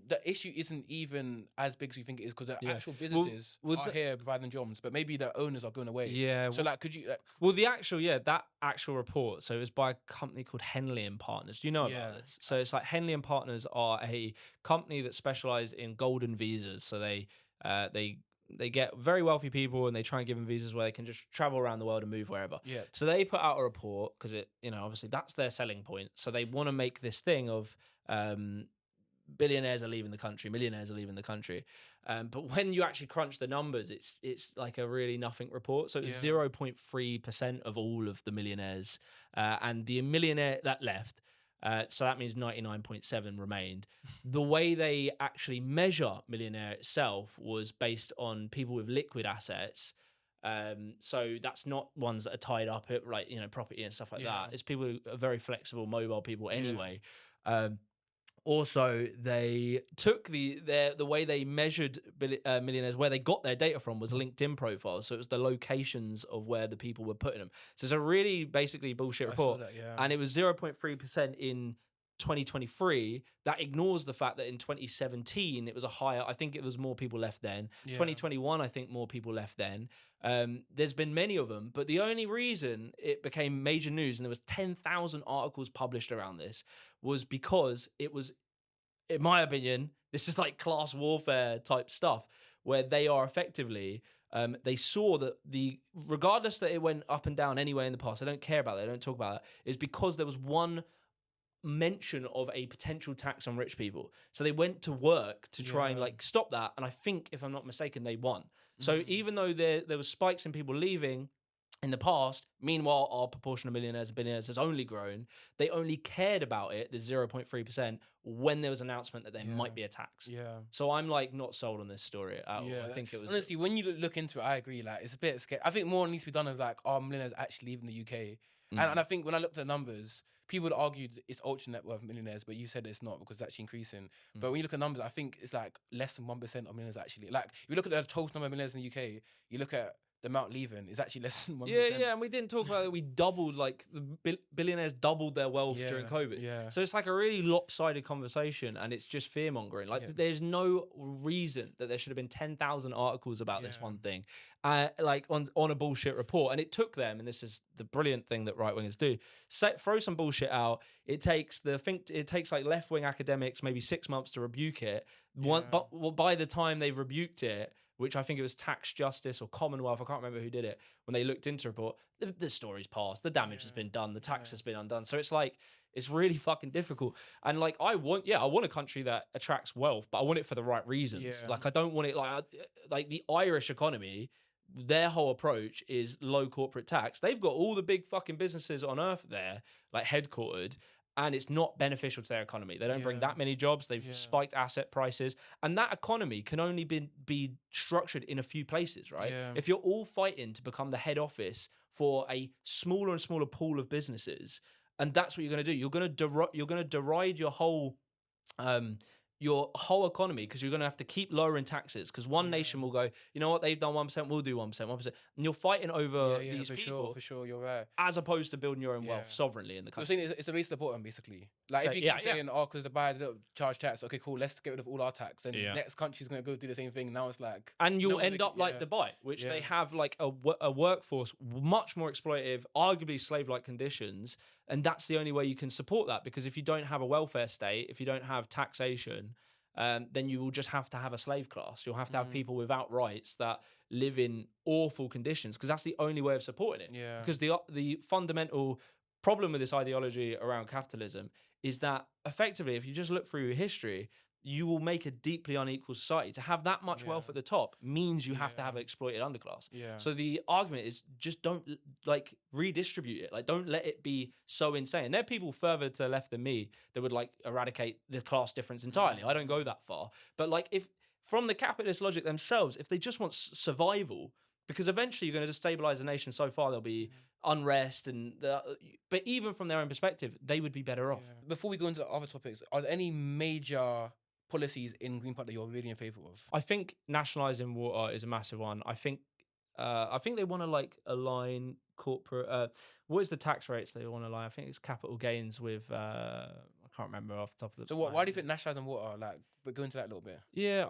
the issue isn't even as big as you think it is, because the actual businesses are here providing jobs, but maybe the owners are going away. Yeah. So like, could you? That actual report. So it was by a company called Henley and Partners. Do you know about this? So it's like Henley and Partners are a company that specialize in golden visas. So they get very wealthy people and they try and give them visas where they can just travel around the world and move wherever. Yeah. So they put out a report because it, you know, obviously that's their selling point. So they want to make this thing of billionaires are leaving the country, millionaires are leaving the country. But when you actually crunch the numbers, it's like a really nothing report. So it's 0.3% of all of the millionaires, and the millionaire that left. So that means 99.7 remained. The way they actually measure millionaire itself was based on people with liquid assets. So that's not ones that are tied up at, like, you know, property and stuff like that. It's people who are very flexible, mobile people anyway. Also, they took the way they measured millionaires, where they got their data from was LinkedIn profiles. So it was the locations of where the people were putting them. So it's a really basically bullshit report. And it was 0.3% in 2023. That ignores the fact that in 2017 it was a higher. I think it was more people left then. 2021, I think more people left then. There's been many of them, but the only reason it became major news and there was 10,000 articles published around this was because it was, in my opinion, this is like class warfare type stuff, where they are effectively, they saw that regardless that it went up and down anyway in the past, they don't care about it, they don't talk about it, is because there was one mention of a potential tax on rich people. So they went to work to try and like stop that. And I think, if I'm not mistaken, they won. So even though there was spikes in people leaving in the past, meanwhile, our proportion of millionaires and billionaires has only grown. They only cared about it, the 0.3%, when there was an announcement that there might be a tax. So I'm like not sold on this story at all. I think it was, honestly, when you look into it, I agree. Like, it's a bit scary. I think more needs to be done of like, are millionaires actually leaving the UK? And I think when I looked at the numbers, people would argue that it's ultra net worth millionaires, but you said it's not because it's actually increasing. But when you look at numbers, I think it's like less than 1% of millionaires actually. Like, if you look at the total number of millionaires in the UK, you look at the amount leaving, is actually less than 1%. Yeah, and we didn't talk about it. We doubled, like, the billionaires doubled their wealth during COVID. So it's like a really lopsided conversation, and it's just fear-mongering. Like, there's no reason that there should have been 10,000 articles about this one thing, like, on a bullshit report. And it took them, and this is the brilliant thing that right-wingers do, throw some bullshit out. It takes like left-wing academics maybe 6 months to rebuke it. But by the time they've rebuked it, which I think it was Tax Justice or Commonwealth, I can't remember who did it, when they looked into the report, the story's passed, the damage has been done, the tax has been undone. So it's like, It's really fucking difficult. And like, I want a country that attracts wealth, but I want it for the right reasons. Yeah. Like, I don't want it like the Irish economy. Their whole approach is low corporate tax. They've got all the big fucking businesses on earth there, like headquartered, and it's not beneficial to their economy. They don't bring Yeah. that many jobs. They've Yeah. spiked asset prices, and that economy can only be structured in a few places, right? Yeah. If you're all fighting to become the head office for a smaller and smaller pool of businesses, and that's what you're going to do, you're going to deride um, your whole economy, because you're going to have to keep lowering taxes, because one nation will go, you know what, they've done 1%, we'll do 1%, 1%, and you're fighting over these people, for sure, you're right. as opposed to building your own wealth Yeah. sovereignly in the You're country. saying it's a race to the bottom, basically. Like, So, if you yeah, keep yeah. saying, oh, because the buyer didn't charge tax, okay, cool, let's get rid of all our tax, and Yeah. next country's going to go do the same thing. Now it's like, And you'll no one's end gonna up like Dubai, which they have like a workforce much more exploitative, arguably slave-like conditions, and that's the only way you can support that. Because if you don't have a welfare state, if you don't have taxation, then you will just have to have a slave class. You'll have to have people without rights that live in awful conditions, because that's the only way of supporting it. Yeah. Because the fundamental problem with this ideology around capitalism is that effectively, if you just look through history, you will make a deeply unequal society. To have that much wealth at the top means you have to have an exploited underclass. Yeah. So the argument is, just don't like redistribute it. Like, don't let it be so insane. There are people further to the left than me that would like eradicate the class difference entirely. I don't go that far. But like, if from the capitalist logic themselves, if they just want survival, because eventually you're going to destabilize the nation so far, there'll be unrest, but even from their own perspective, they would be better off. Before we go into the other topics, are there any major policies in Green Party that you're really in favour of? I think nationalizing water is a massive one. I think they want to like align corporate. What is the tax rates they want to align? I think it's capital gains with. I can't remember off the top of the. So why do you think nationalising water? Like, but go into that a little bit. Yeah,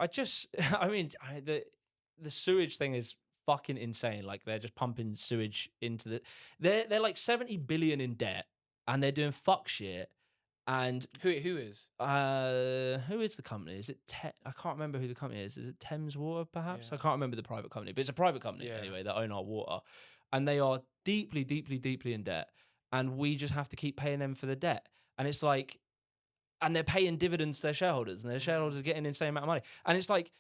I mean, the sewage thing is fucking insane. Like, they're just pumping sewage into the. They're like 70 billion in debt, and they're doing fuck shit. And who is? Who is the company? Is it I can't remember who the company is. Is it Thames Water, perhaps? I can't remember the private company, but it's a private company anyway that own our water, and they are deeply, deeply, deeply in debt, and we just have to keep paying them for the debt. And it's like, and they're paying dividends to their shareholders, and their shareholders are getting an insane amount of money, and it's like,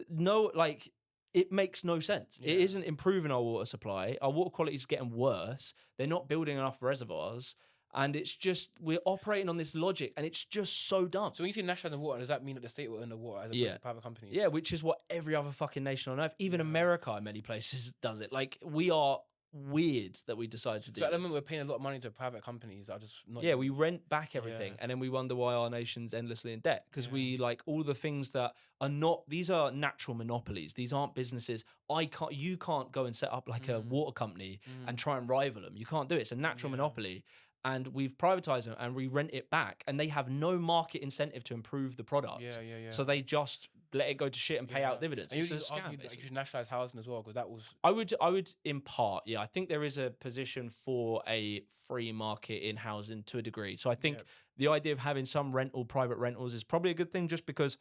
no, like, it makes no sense. It isn't improving our water supply. Our water quality is getting worse. They're not building enough reservoirs. And it's just, we're operating on this logic, and it's just so dumb. So when you say nationalising water, does that mean that the state will own the water as opposed to private companies? Yeah, which is what every other fucking nation on earth, even America in many places, does it. Like, we are weird that we decided to do So at the this. moment, we're paying a lot of money to private companies that are just not. Yeah, we rent back everything, and then we wonder why our nation's endlessly in debt, because we like all the things that are not. These are natural monopolies. These aren't businesses. You can't go and set up like a water company and try and rival them. You can't do it. It's a natural monopoly. And we've privatized them, and we rent it back, and they have no market incentive to improve the product. So they just let it go to shit and pay out dividends. And It's you a scam, argued that you should nationalise housing as well, because that was. I would in part, I think there is a position for a free market in housing to a degree. So I think the idea of having some private rentals is probably a good thing, just because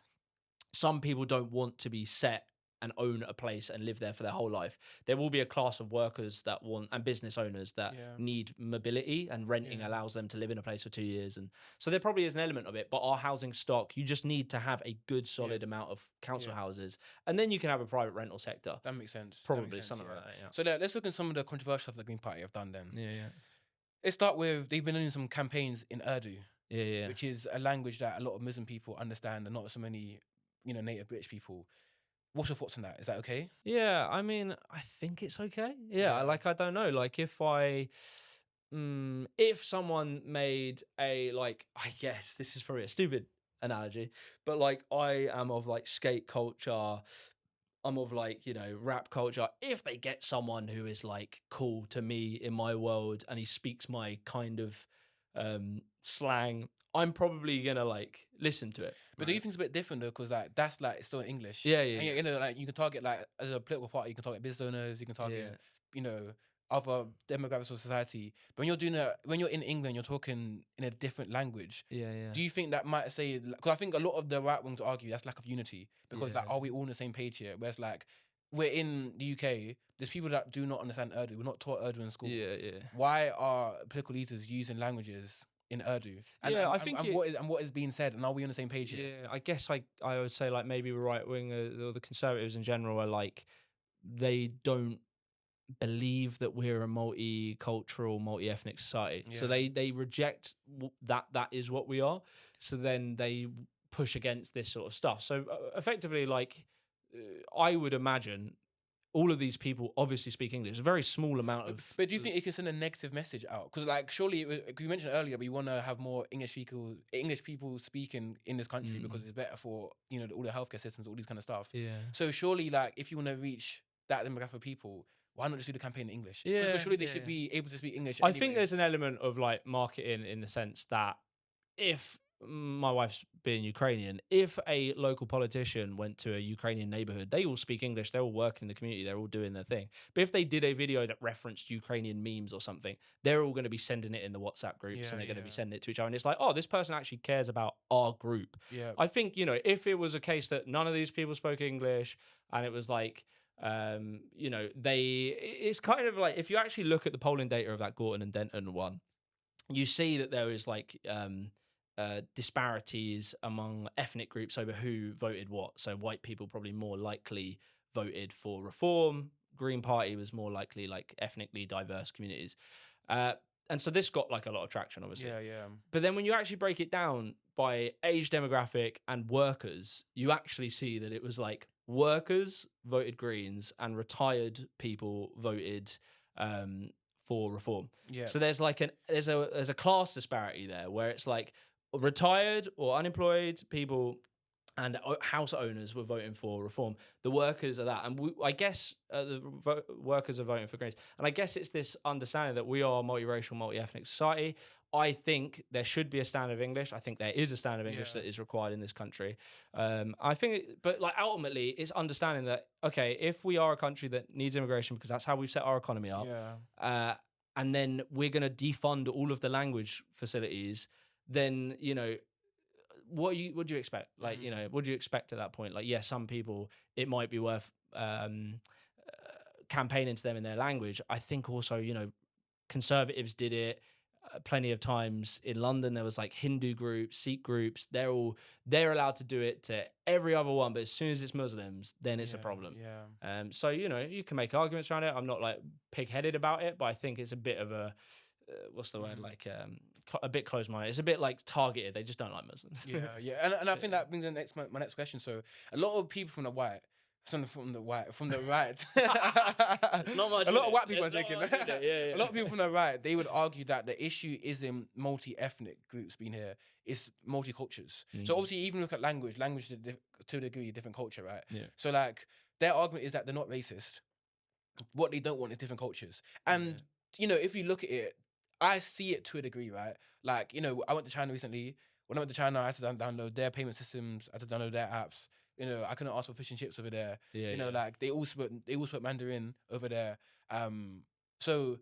some people don't want to be set and own a place and live there for their whole life. There will be a class of workers that want, and business owners that need mobility, and renting allows them to live in a place for 2 years. And so there probably is an element of it, but our housing stock, you just need to have a good solid amount of council houses, and then you can have a private rental sector. That makes sense. Probably something like that, So let's look at some of the controversial stuff the Green Party have done then. Yeah. Let's start with, they've been doing some campaigns in Urdu. Yeah. Which is a language that a lot of Muslim people understand, and not so many, native British people. What's your thoughts on that? Is that okay? Yeah, I mean, I think it's okay. Yeah, like, I don't know. Like, if someone made a, like, I guess this is probably a stupid analogy, but like, I am of like skate culture, I'm of like, rap culture. If they get someone who is like cool to me in my world, and he speaks my kind of slang, I'm probably gonna like listen to it. But do you think it's a bit different though? Because like, that's like, it's still in English. Yeah. And like, you can target, like, as a political party, you can target business owners, you can target, other demographics of society. But when you're doing when you're in England, you're talking in a different language. Yeah. Do you think that might say? Because I think a lot of the right wings argue that's lack of unity. Because like, are we all on the same page here? Whereas like, we're in the UK, there's people that do not understand Urdu. We're not taught Urdu in school. Yeah. Why are political leaders using languages in Urdu, Yeah, I think and what is being said, and are we on the same page here? yeah, I guess I would say like maybe right wing or the conservatives in general are like they don't believe that we're a multicultural, multi-ethnic society. So Yeah. they reject that is what we are. So then they push against this sort of stuff. So effectively, like I would imagine all of these people obviously speak English. A very small amount of. But do you think it can send a negative message out? Because like surely, cause you mentioned earlier, we want to have more English people speaking in this country because it's better for all the healthcare systems, all these kind of stuff. Yeah. So surely, like if you want to reach that demographic of people, why not just do the campaign in English? Yeah, Because surely they yeah. should be able to speak English. I think anyway. there's an element of like marketing in the sense that if my wife's being Ukrainian, if a local politician went to a Ukrainian neighborhood, they all speak English, they're all working in the community, they're all doing their thing. But if they did a video that referenced Ukrainian memes or something, they're all going to be sending it in the WhatsApp groups and they're going to be sending it to each other. And it's like, oh, this person actually cares about our group. Yeah. I think, if it was a case that none of these people spoke English and it was like, it's kind of like if you actually look at the polling data of that Gorton and Denton one, you see that there is like disparities among ethnic groups over who voted what. So white people probably more likely voted for reform. Green Party was more likely like ethnically diverse communities. And so this got like a lot of traction, obviously. Yeah. But then when you actually break it down by age demographic and workers, you actually see that it was like workers voted Greens and retired people voted for reform. Yeah. So there's like there's a class disparity there where it's like retired or unemployed people and house owners were voting for reform. The workers are that, and I guess workers are voting for Greens. And I guess it's this understanding that we are a multiracial, multi-ethnic society. I think there should be a standard of English. I think there is a standard of English that is required in this country. I think, but like ultimately, it's understanding that okay, if we are a country that needs immigration because that's how we've set our economy up, and then we're going to defund all of the language facilities, then what do you expect? Like, what do you expect at that point? Like, yeah, some people, it might be worth campaigning to them in their language. I think also, conservatives did it plenty of times in London. There was like Hindu groups, Sikh groups. They're allowed to do it to every other one, but as soon as it's Muslims, then it's a problem. Yeah. So, you can make arguments around it. I'm not like pig-headed about it, but I think it's a bit of a, what's the word? Like, a bit closed-minded. It's a bit like targeted. They just don't like Muslims. Yeah. And I think that brings my next question. So a lot of people from the right. Not much. A lot of white people are taking. Yeah. A lot of people from the right, they would argue that the issue isn't multi-ethnic groups being here; it's multi-cultures. So obviously, even look at language to a degree, different culture, right? Yeah. So like their argument is that they're not racist. What they don't want is different cultures, and if you look at it, I see it to a degree, right? Like I went to China recently. When I went to China, I had to download their payment systems. I had to download their apps. I couldn't ask for fish and chips over there. Like they all spoke Mandarin over there. So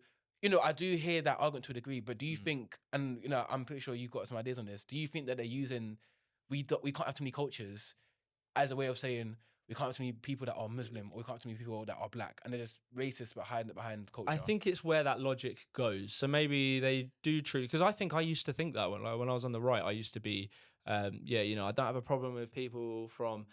I do hear that argument to a degree. But do you think? And I'm pretty sure you've got some ideas on this. Do you think that they're using we can't have too many cultures as a way of saying we can't have too many people that are Muslim or we can't have too many people that are black, and they're just racist behind culture? I think it's where that logic goes. So maybe they do truly, because I think I used to think that when I was on the right, I used to be, I don't have a problem with people from,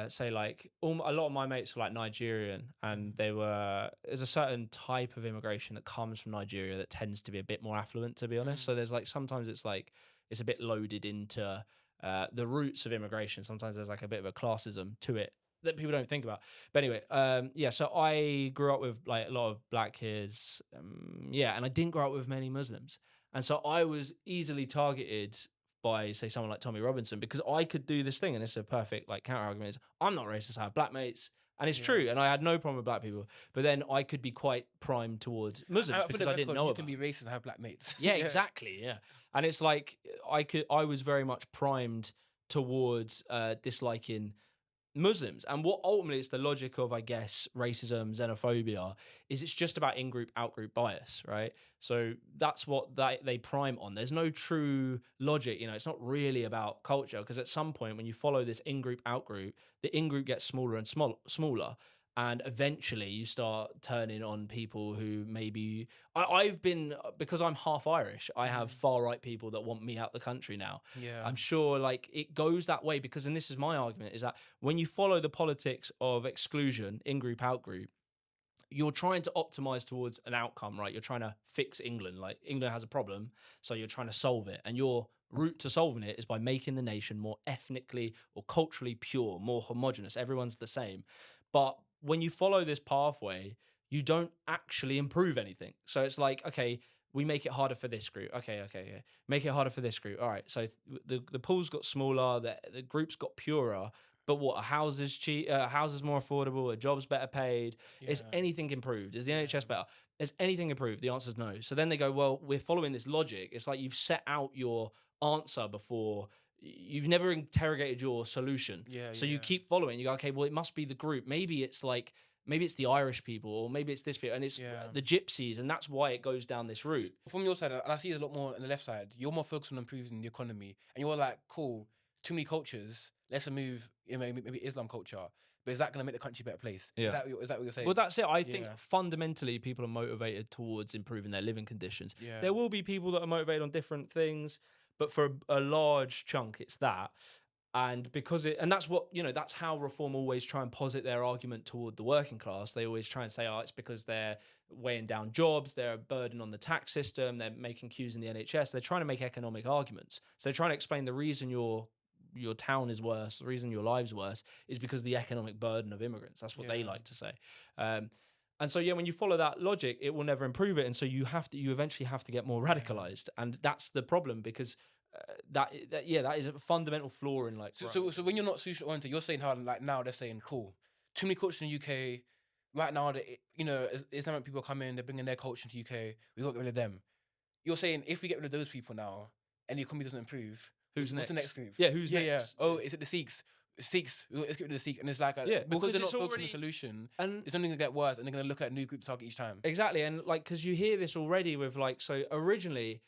say like a lot of my mates were like Nigerian, and there's a certain type of immigration that comes from Nigeria that tends to be a bit more affluent, to be honest. So there's like sometimes it's like it's a bit loaded into the roots of immigration. Sometimes there's like a bit of a classism to it that people don't think about. But anyway, so I grew up with like a lot of black kids, and I didn't grow up with many Muslims. And so I was easily targeted by, say, someone like Tommy Robinson, because I could do this thing, and it's a perfect like counter argument, is I'm not racist, I have black mates. And it's true, and I had no problem with black people. But then I could be quite primed towards Muslims because I didn't know about. You can be racist and have black mates. Yeah, exactly. Yeah, and it's like I was very much primed towards disliking Muslims. And what ultimately is the logic of, I guess, racism, xenophobia, is it's just about in-group, out-group bias, right? So that's what they prime on. There's no true logic, it's not really about culture, because at some point when you follow this in-group, out-group, the in-group gets smaller and smaller. and eventually you start turning on people who maybe I've been, because I'm half Irish, I have far right people that want me out the country now. Yeah. I'm sure like it goes that way because, and this is my argument, is that when you follow the politics of exclusion, in-group, out-group, you're trying to optimize towards an outcome, right? You're trying to fix England. Like England has a problem, so you're trying to solve it. And your route to solving it is by making the nation more ethnically or culturally pure, more homogenous. Everyone's the same. But when you follow this pathway, you don't actually improve anything. So it's like, okay, we make it harder for this group. Okay, yeah. Make it harder for this group. All right. So the pools got smaller, the groups got purer. But what, are houses cheap? Houses more affordable? Are jobs better paid? Is Yeah. anything improved? Is the NHS better? Is anything improved? The answer is no. So then they go, well, we're following this logic. It's like you've set out your answer before. You've never interrogated your solution. Yeah, So you yeah. keep following. You go, okay, well, it must be the group. Maybe it's the Irish people, or maybe it's this people, and it's Yeah. the gypsies, and that's why it goes down this route. From your side, and I see it a lot more on the left side, you're more focused on improving the economy, and you're like, cool, too many cultures, let's remove maybe Islam culture, but is that going to make the country a better place? Yeah. Is that what you're saying? Well, that's it. I think Yeah. fundamentally people are motivated towards improving their living conditions. Yeah. There will be people that are motivated on different things, but for a large chunk, it's that. And that's what, that's how Reform always try and posit their argument toward the working class. They always try and say, oh, it's because they're weighing down jobs, they're a burden on the tax system, they're making queues in the NHS. They're trying to make economic arguments. So they're trying to explain the reason your town is worse, the reason your lives worse is because of the economic burden of immigrants. That's what they like to say. And so, when you follow that logic, it will never improve it. And so you eventually have to get more radicalized. And that's the problem, because that is a fundamental flaw in So when you're not social oriented, you're saying how like now they're saying cool, too many cultures in the UK. Right now, Islamic people come in, they're bringing their culture into the UK. We got to get rid of them. You're saying if we get rid of those people now, and the economy doesn't improve, what's the next group? Yeah, who's next? Yeah. Oh, is it the Sikhs? Sikhs. Let's get rid of the Sikhs. And it's like because they're not focused on the solution, and it's only gonna get worse, and they're gonna look at a new group to target each time. Exactly, and because you hear this already with so originally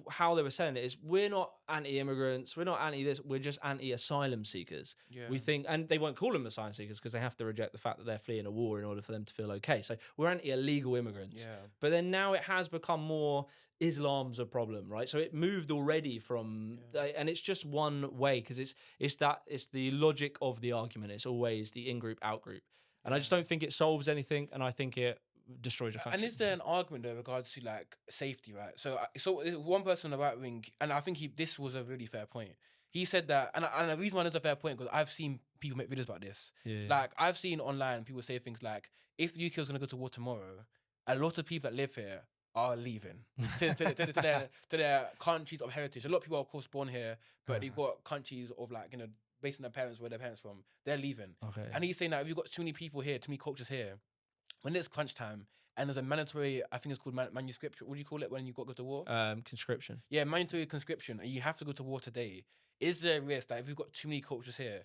how they were saying it is, we're not anti-immigrants, we're not anti-this, we're just anti-asylum seekers. Yeah. We think, and they won't call them asylum seekers because they have to reject the fact that they're fleeing a war in order for them to feel okay. So we're anti-illegal immigrants. Yeah. But then now it has become more Islam's a problem, right? So it moved already from, and it's just one way, because it's the logic of the argument. It's always the in-group, out-group. And I just don't think it solves anything, and I think it destroys your country. And is there an argument though in regards to like safety, right? So one person on the right wing, and I think this was a really fair point. He said that, and the reason why it's a fair point, because I've seen people make videos about this. Yeah. Like I've seen online people say things like, if the UK was going to go to war tomorrow, a lot of people that live here are leaving to their countries of heritage. A lot of people are of course born here, but they've got countries of based on their parents, where their parents from, they're leaving. Okay. And he's saying that if you've got too many people here, too many cultures here, when it's crunch time and there's a mandatory, I think it's called manuscript. What do you call it when you got to go to war? Conscription. Yeah, mandatory conscription, and you have to go to war today. Is there a risk that if we've got too many cultures here,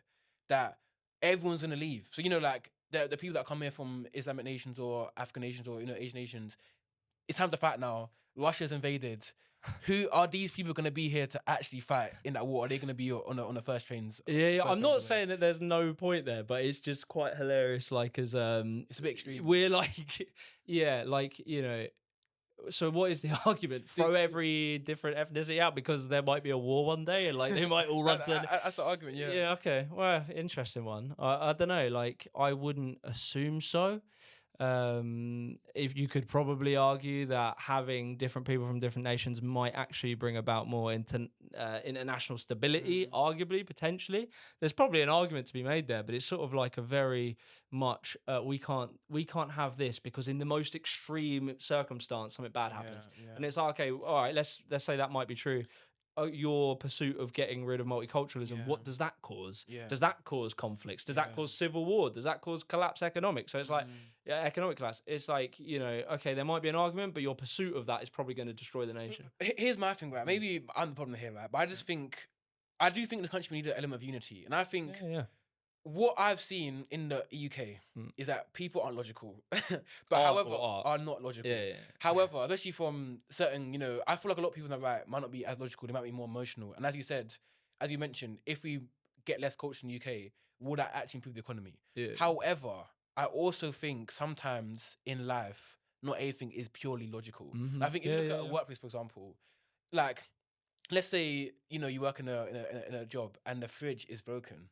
that everyone's gonna leave? So the people that come here from Islamic nations or African nations or Asian nations, it's time to fight now. Russia's invaded. Who are these people going to be here to actually fight in that war? Are they going to be on the first trains? Yeah. I'm not saying that there's no point there, but it's just quite hilarious. It's a bit extreme. We're So what is the argument? Throw every different ethnicity out because there might be a war one day, and they might all run to. That's the argument. Yeah. Yeah. Okay. Well, interesting one. I don't know. I wouldn't assume so. If you could probably argue that having different people from different nations might actually bring about more international stability, arguably, potentially. There's probably an argument to be made there, but it's sort of like a very much we can't have this because in the most extreme circumstance something bad happens. And it's like, okay, all right, let's say that might be true. Your pursuit of getting rid of multiculturalism, what does that cause? Does that cause conflicts? Does that cause civil war? Does that cause collapse economic? So it's economic collapse. It's okay, there might be an argument, but your pursuit of that is probably going to destroy the nation. Here's my thing, right? Maybe I'm the problem here, right? But I do think this country needs an element of unity. And I think what I've seen in the UK is that people aren't logical, but are not logical. However, especially from certain, I feel like a lot of people on the right might not be as logical. They might be more emotional. And as you mentioned, if we get less culture in the UK, will that actually improve the economy? However, I also think sometimes in life, not everything is purely logical. Mhm. I think if you look at a workplace, for example, like let's say you work in a job and the fridge is broken,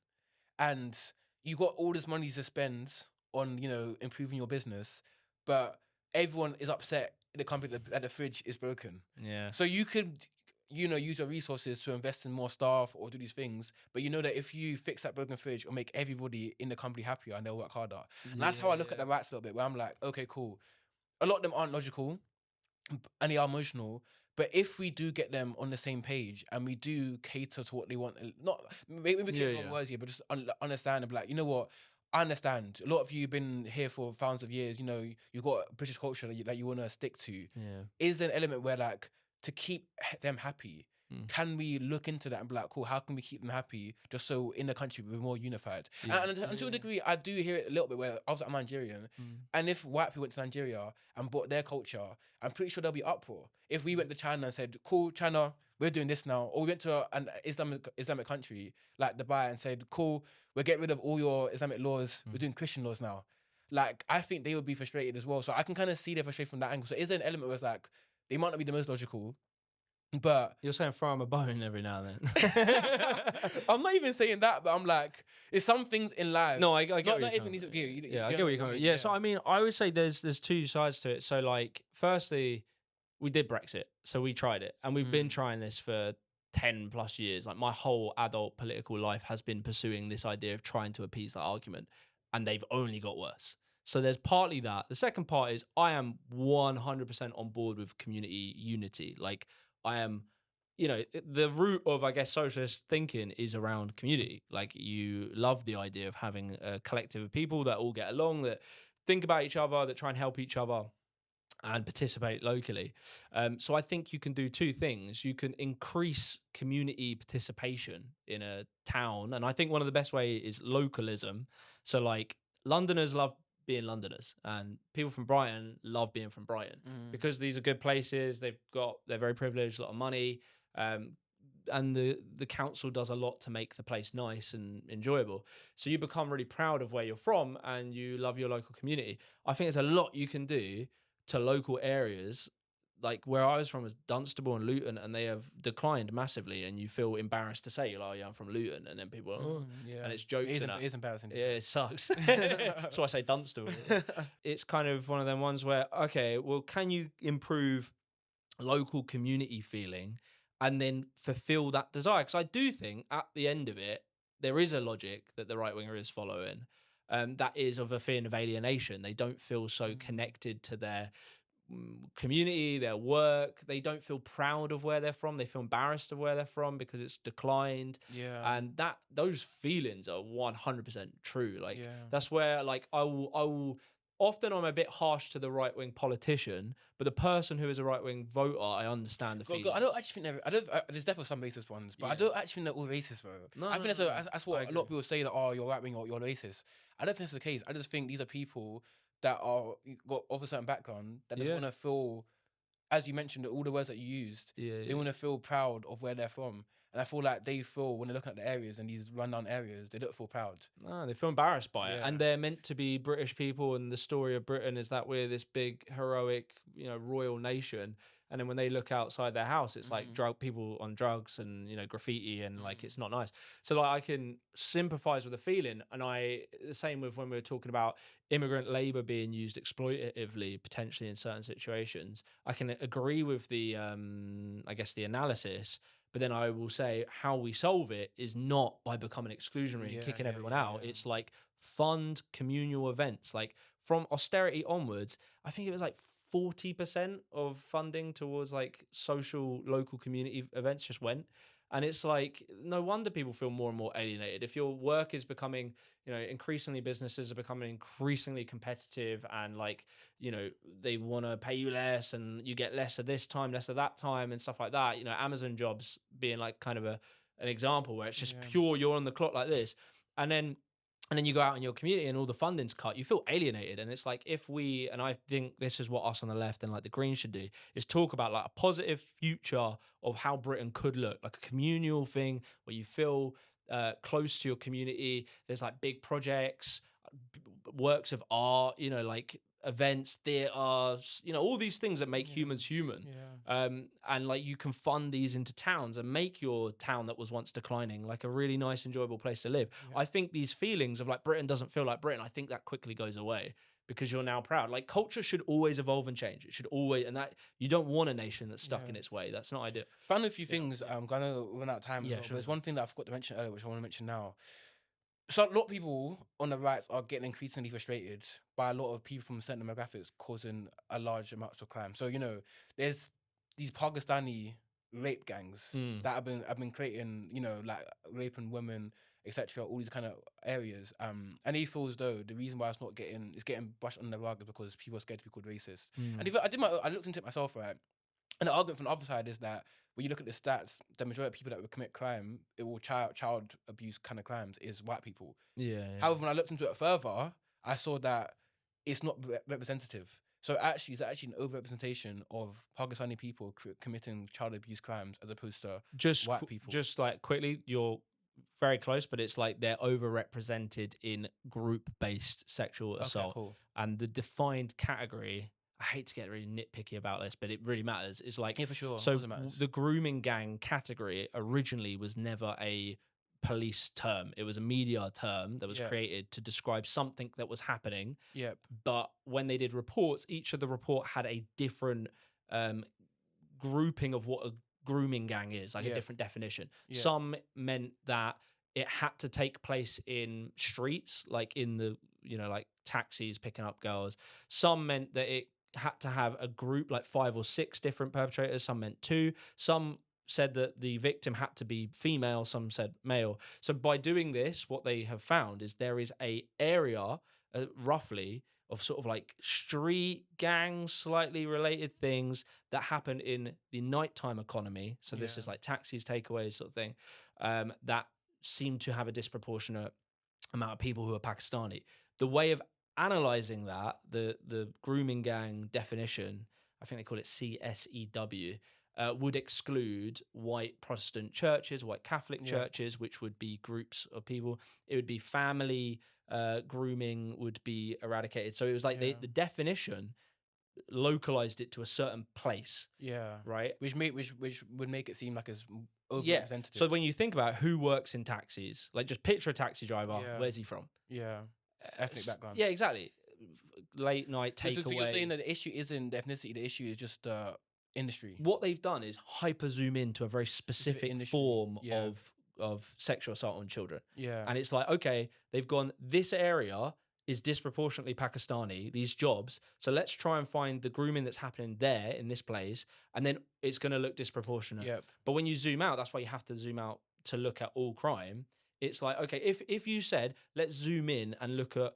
and you got all this money to spend on improving your business, but everyone is upset in the company that the fridge is broken. Yeah. So you could use your resources to invest in more staff or do these things, but you know that if you fix that broken fridge, it'll make everybody in the company happier and they'll work harder. And that's how I look at the rights a little bit, where I'm like, okay, cool. A lot of them aren't logical and they are emotional. But if we do get them on the same page and we do cater to what they want, not maybe cater on words here, but just understand and be like, you know what? I understand. A lot of you have been here for thousands of years. You got British culture that you want to stick to. Yeah. Is there an element where, like, to keep them happy, can we look into that and be like, cool, how can we keep them happy just so in the country we're more unified? And to a degree, I do hear it a little bit where I was Nigerian, and if white people went to Nigeria and brought their culture, I'm pretty sure there'll be uproar. If we went to China and said, cool, China, we're doing this now, or we went to an Islamic country like Dubai and said, cool, we're getting rid of all your Islamic laws, we're doing Christian laws now. Like, I think they would be frustrated as well. So I can kind of see their frustration from that angle. So is there an element where it's like, they might not be the most logical, but You're saying throw him a bone every now and then. I'm not even saying that, but I'm like, it's some things in life. No, I get not what you're everything coming needs to be. Yeah, I get what you're coming. Yeah, so I mean, I would say there's two sides to it. So like, firstly, we did Brexit, so we tried it, and we've been trying this for 10 plus years. Like my whole adult political life has been pursuing this idea of trying to appease that argument, and they've only got worse. So there's partly that. The second part is I am 100% on board with community unity. Like I am, the root of, I guess, socialist thinking is around community. Like you love the idea of having a collective of people that all get along, that think about each other, that try and help each other and participate locally. So I think you can do two things. You can increase community participation in a town. And I think one of the best way is localism. So like Londoners love being Londoners and people from Brighton love being from Brighton because these are good places. They're very privileged, a lot of money. And the council does a lot to make the place nice and enjoyable. So you become really proud of where you're from and you love your local community. I think there's a lot you can do to local areas. Like where I was from was Dunstable and Luton, and they have declined massively. And you feel embarrassed to say, you're like, yeah, I'm from Luton, and then people are, oh, and it's jokes. It is embarrassing. Yeah, it sucks. So I say Dunstable. It's kind of one of them ones where, okay, well, can you improve local community feeling and then fulfill that desire? Because I do think at the end of it, there is a logic that the right winger is following. That is of a fear of alienation. They don't feel so connected to their community, their work. They don't feel proud of where they're from. They feel embarrassed of where they're from because it's declined. Yeah. And those feelings are 100% true. Like that's where like I will often I'm a bit harsh to the right wing politician, but the person who is a right wing voter, I understand the feelings. I don't actually think there's definitely some racist ones, but I don't actually think they're all racist, bro. I think that's what a lot of people say, that you're right wing or you're racist. I don't think that's the case. I just think these are people that are got of a certain background that just want to feel, as you mentioned, all the words that you used, they want to feel proud of where they're from. And I feel like they feel, when they're looking at the areas and these rundown areas, they don't feel proud. No, they feel embarrassed by it. And they're meant to be British people, and the story of Britain is that we're this big, heroic, royal nation. And then when they look outside their house, it's like people on drugs and, graffiti, and like it's not nice. So like I can sympathize with the feeling. And the same with when we were talking about immigrant labor being used exploitatively, potentially in certain situations. I can agree with the, I guess, the analysis. But then I will say how we solve it is not by becoming exclusionary and kicking everyone out. It's like fund communal events. Like from austerity onwards, I think it was like 40% of funding towards like social local community events just went. And it's like, no wonder people feel more and more alienated. If your work is becoming, increasingly businesses are becoming increasingly competitive, and like, they want to pay you less and you get less of this time, less of that time and stuff like that. Amazon jobs being like kind of an example where it's just pure, you're on the clock like this. And then you go out in your community and all the funding's cut, you feel alienated. And it's like, and I think this is what us on the left and like the Greens should do, is talk about like a positive future of how Britain could look, like a communal thing where you feel close to your community. There's like big projects, works of art, you know, like events, theaters, you know, all these things that make humans human. Yeah. And like you can fund these into towns and make your town that was once declining like a really nice, enjoyable place to live. Yeah. I think these feelings of like Britain doesn't feel like Britain, I think that quickly goes away because you're now proud. Like culture should always evolve and change. It should always, and that you don't want a nation that's stuck in its way. That's not ideal. Found a few things. Gonna run out of time as Yeah, well. sure. But there's one thing that I forgot to mention earlier, which I want to mention now. So a lot of people on the right are getting increasingly frustrated by a lot of people from certain demographics causing a large amounts of crime. So, you know, there's these Pakistani rape gangs that have been creating, you know, like raping women, etc. All these kind of areas. And he feels though the reason why it's getting brushed under the rug is because people are scared to be called racist. And if I looked into it myself, right? And the argument from the other side is that when you look at the stats, the majority of people that would commit crime, child abuse kind of crimes, is white people. Yeah. However, when I looked into it further, I saw that it's not representative. So it's actually an overrepresentation of Pakistani people committing child abuse crimes as opposed to white people. Just like quickly, you're very close, but it's like they're overrepresented in group-based sexual assault. Okay, cool. And the defined category, I hate to get really nitpicky about this, but it really matters. Is like, yeah, for sure. So the grooming gang category originally was never a police term. It was a media term that was created to describe something that was happening. Yep. But when they did reports, each of the report had a different grouping of what a grooming gang is, like a different definition. Yeah. Some meant that it had to take place in streets, like in the, you know, like taxis picking up girls. Some meant that it had to have a group, like 5 or 6 different perpetrators. Some meant 2. Some said that the victim had to be female. Some said male. So by doing this, what they have found is there is a area, roughly, of sort of like street gangs, slightly related things that happen in the nighttime economy. So this is like taxis, takeaways, sort of thing, that seem to have a disproportionate amount of people who are Pakistani. The way of analyzing that, the grooming gang definition, I think they call it CSEW, would exclude white Protestant churches, white Catholic churches, which would be groups of people. It would be family grooming would be eradicated. So it was like the definition localized it to a certain place. Yeah. Right. Which would make it seem like it's overrepresented. So when you think about who works in taxis, like just picture a taxi driver. Where's he from? Yeah. Ethnic background. Yeah, exactly. Late night takeaway. So you're saying that the issue isn't the ethnicity, the issue is just industry. What they've done is hyper zoom into a very specific form of sexual assault on children. Yeah. And it's like, okay, they've gone, this area is disproportionately Pakistani, these jobs. So let's try and find the grooming that's happening there in this place. And then it's going to look disproportionate. Yep. But when you zoom out, that's why you have to zoom out to look at all crime. It's like, okay, if you said, let's zoom in and look at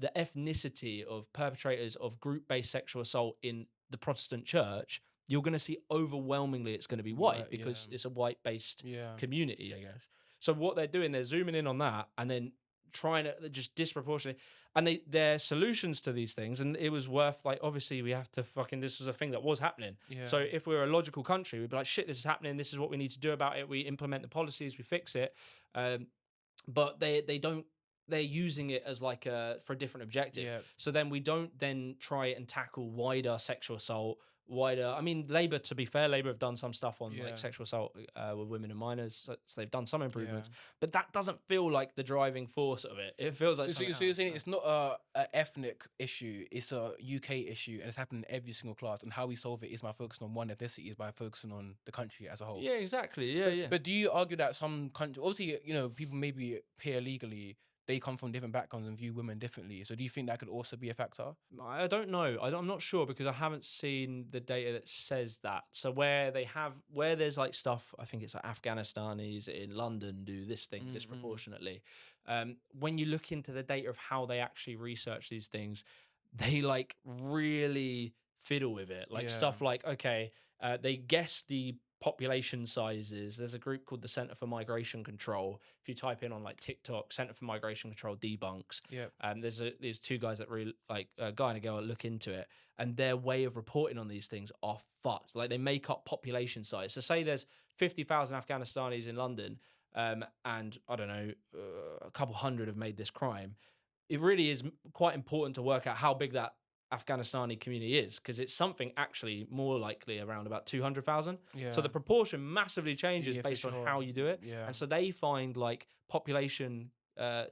the ethnicity of perpetrators of group-based sexual assault in the Protestant church, you're going to see overwhelmingly it's going to be white because it's a white-based community, I guess. So what they're doing, they're zooming in on that and then trying to just disproportionately, and their solutions to these things, and it was worth, like, obviously we have to this was a thing that was happening. So if we were a logical country, we'd be like, shit, this is happening, this is what we need to do about it, we implement the policies, we fix it. But they don't, they're using it as like for a different objective. So then we don't then try and tackle wider sexual assault, I mean, Labour, to be fair, Labour have done some stuff on like sexual assault with women and minors, so they've done some improvements, but that doesn't feel like the driving force of it. It feels like so you're saying it's not a ethnic issue, it's a UK issue, and it's happening in every single class, and how we solve it is by focusing on one ethnicity, is by focusing on the country as a whole. Yeah, exactly. But do you argue that some countries, obviously, you know, people maybe here legally, they come from different backgrounds and view women differently. So do you think that could also be a factor? I don't know. I'm not sure because I haven't seen the data that says that. So where there's like stuff, I think it's like Afghanistanis in London do this thing disproportionately. When you look into the data of how they actually research these things, they like really fiddle with it. Like stuff like, okay, they guess the population sizes. There's a group called the Center for Migration Control. If you type in on like TikTok, Center for Migration Control debunks, there's 2 guys that really, like a guy and a girl, that look into it, and their way of reporting on these things are fucked. Like they make up population size. So say there's 50,000 Afghanistanis in London, and I don't know, a couple hundred have made this crime. it really is quite important to work out how big that Afghanistani community is, because it's something actually more likely around about 200,000. So the Yeah. proportion massively changes Yeah, for based on sure. how you do it. Yeah. And so they find like population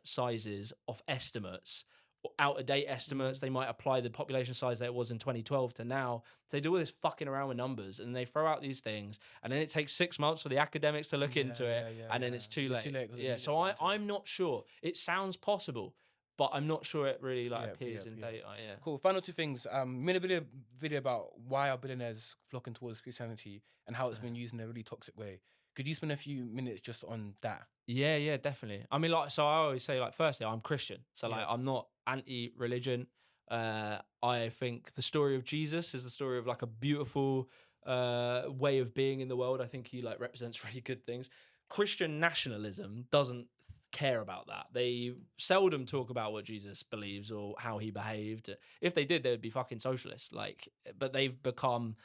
sizes of estimates, or out of date estimates. Mm. They might apply the population size that it was in 2012 to now. So they do all this fucking around with numbers and they throw out these things. And then it takes 6 months for the academics to look Yeah, into it. And then it's too late. because Yeah. So I'm not sure. It sounds possible, but I'm not sure it really like appears in data. Yeah. Cool. Final two things. Made a video about why are billionaires flocking towards Christianity and how it's been used in a really toxic way. Could you spend a few minutes just on that? Yeah, definitely. I mean, like, so I always say, like, firstly, I'm Christian, so like, Yeah. I'm not anti-religion. I think the story of Jesus is the story of like a beautiful way of being in the world. I think he like represents really good things. Christian nationalism doesn't care about that. They seldom talk about what Jesus believes or how he behaved. If they did, they would be fucking socialists. Like, but they've become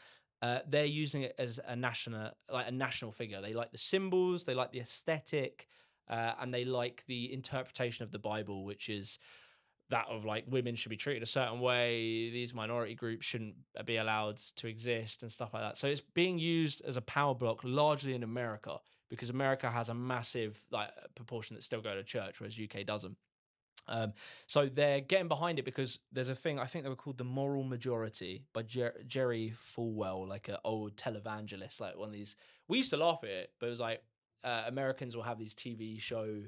they're using it as a national figure. They like the symbols, they like the aesthetic, and they like the interpretation of the Bible, which is that of like women should be treated a certain way, these minority groups shouldn't be allowed to exist and stuff like that. So it's being used as a power block largely in America, because America has a massive like proportion that still go to church, whereas UK doesn't. So they're getting behind it because there's a thing, I think they were called The Moral Majority by Jerry Falwell, like an old televangelist, like one of these. We used to laugh at it, but it was like Americans will have these TV show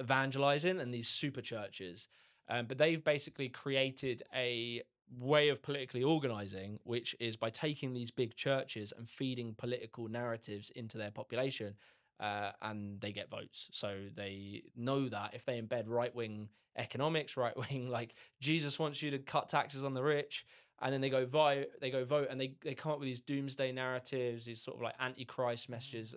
evangelizing and these super churches. But they've basically created a way of politically organizing, which is by taking these big churches and feeding political narratives into their population. And they get votes. So they know that if they embed right wing economics, right wing, like Jesus wants you to cut taxes on the rich, and then they go vote, and they come up with these doomsday narratives, these sort of like antichrist messages.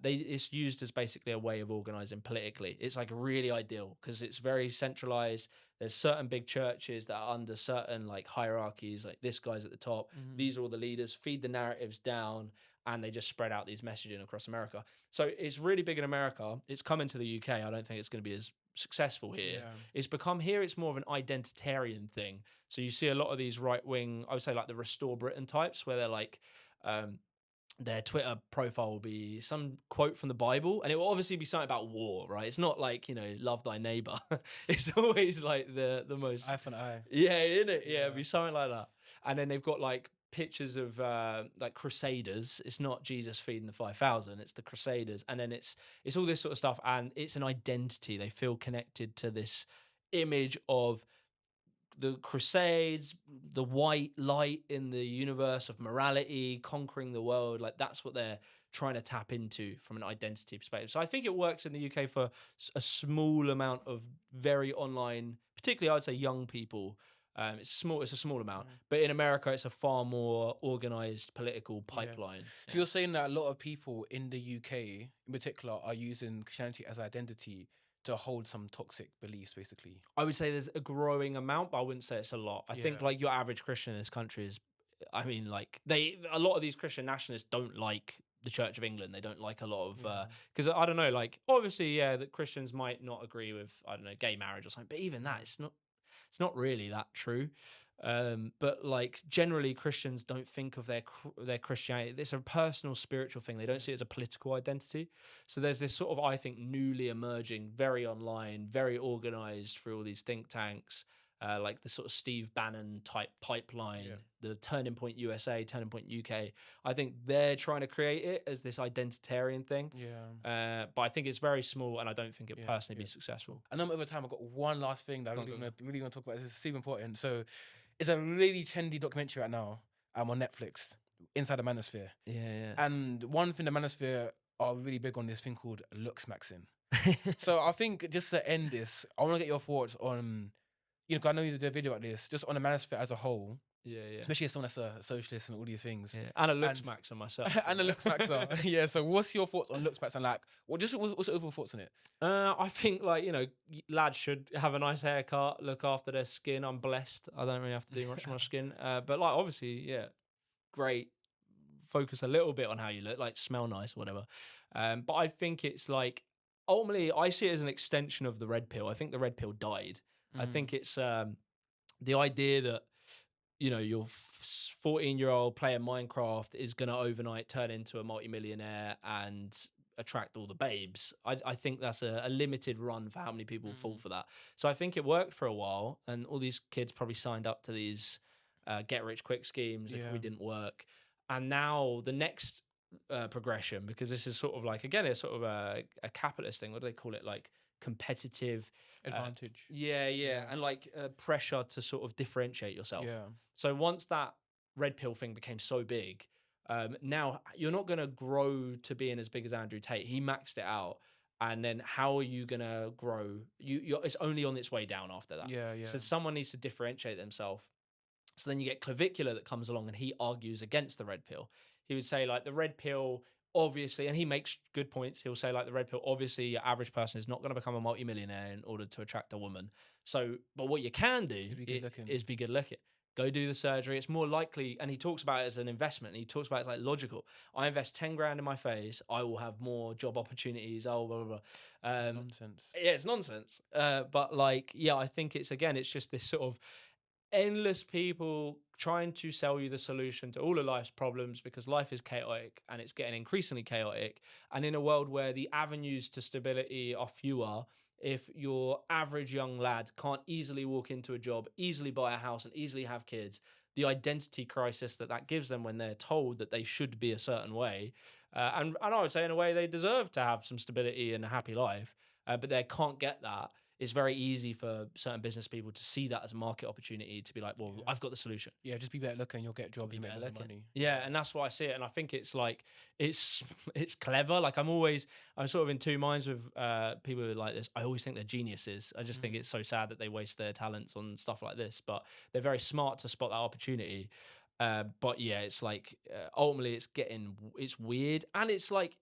It's used as basically a way of organizing politically. It's like really ideal because it's very centralized. There's certain big churches that are under certain like hierarchies, like this guy's at the top. These are all the leaders, feed the narratives down, and they just spread out these messaging across America. So it's really big in America. It's coming to the UK. I don't think it's going to be as successful here. Yeah. It's become here, it's more of an identitarian thing. So you see a lot of these right wing, I would say like the Restore Britain types, where they're like, their Twitter profile will be some quote from the Bible, and it will obviously be something about war, right? It's not like, you know, love thy neighbor. It's always like the most Eye for an eye. yeah, in it. Yeah, it'd be something like that. And then they've got like pictures of like crusaders. It's not Jesus feeding the 5,000. It's the crusaders, and then it's all this sort of stuff, and it's an identity. They feel connected to this image of the Crusades, the white light in the universe of morality, conquering the world. Like that's what they're trying to tap into from an identity perspective. So I think it works in the UK for a small amount of very online, particularly I would say young people. It's small. It's a small amount, but in America, it's a far more organized political pipeline. So you're saying that a lot of people in the UK, in particular, are using Christianity as identity to hold some toxic beliefs, basically. I would say there's a growing amount, but I wouldn't say it's a lot. I think Yeah. like your average Christian in this country is, I mean, like a lot of these Christian nationalists don't like the Church of England. They don't like a lot of, because I don't know, like obviously, yeah, that Christians might not agree with, I don't know, gay marriage or something, but even that, it's not really that true. But like generally Christians don't think of their Christianity. It's a personal spiritual thing. They don't see it as a political identity. So there's this sort of, I think, newly emerging, very online, very organized through all these think tanks, like the sort of Steve Bannon type pipeline, the Turning Point USA, Turning Point UK. I think they're trying to create it as this identitarian thing. Yeah. But I think it's very small, and I don't think it personally be successful. I know over time I've got one last thing that I really want to talk about. This is super important. So it's a really trendy documentary right now on Netflix, Inside the Manosphere. Yeah. And one thing the Manosphere are really big on this thing called looksmaxing. So I think just to end this, I want to get your thoughts on, you know, 'cause I know you did a video about this, just on the Manosphere as a whole. Yeah. Especially as someone that's a socialist and all these things. Yeah. And a looksmaxer myself. And a looksmaxer. Yeah. So what's your thoughts on looksmax and like, what's your overall thoughts on it? I think like, you know, lads should have a nice haircut, look after their skin. I'm blessed. I don't really have to do much to my skin. But like obviously, yeah, great. Focus a little bit on how you look, like smell nice or whatever. But I think it's like ultimately I see it as an extension of the red pill. I think the red pill died. I think it's the idea that your 14-year-old playing Minecraft is going to overnight turn into a multimillionaire and attract all the babes. I think that's a limited run for how many people fall for that. So I think it worked for a while, and all these kids probably signed up to these get rich quick schemes that probably didn't work. And now the next progression, because this is sort of like, again, it's sort of a capitalist thing. What do they call it? Like competitive Advantage. yeah, and like pressure to sort of differentiate yourself. Yeah. So once that red pill thing became so big, now you're not going to grow to being as big as Andrew Tate. He maxed it out, and then how are you going to grow? It's only on its way down after that. Yeah. So someone needs to differentiate themselves. So then you get Clavicular that comes along, and he argues against the red pill. He would say like the red pill, obviously, and he makes good points. He'll say like the red pill, obviously, your average person is not going to become a multimillionaire in order to attract a woman. So, but what you can do is be good looking. Go do the surgery. It's more likely, and he talks about it as an investment. And he talks about it as like logical. I invest 10 grand in my face, I will have more job opportunities. Oh, blah blah blah. Nonsense. Yeah, it's nonsense. But like, yeah, I think it's just this sort of endless people trying to sell you the solution to all of life's problems, because life is chaotic and it's getting increasingly chaotic. And in a world where the avenues to stability are fewer, if your average young lad can't easily walk into a job, easily buy a house, and easily have kids, the identity crisis that gives them when they're told that they should be a certain way, and I would say in a way they deserve to have some stability and a happy life, but they can't get that. It's very easy for certain business people to see that as a market opportunity, to be like, well, I've got the solution. Yeah, just be better looking, you'll get jobs, you make loads of money. Yeah, and that's why I see it. And I think it's like, it's clever. Like I'm sort of in two minds with people who are like this. I always think they're geniuses. I just think it's so sad that they waste their talents on stuff like this. But they're very smart to spot that opportunity. But yeah, it's like ultimately it's weird. And it's like,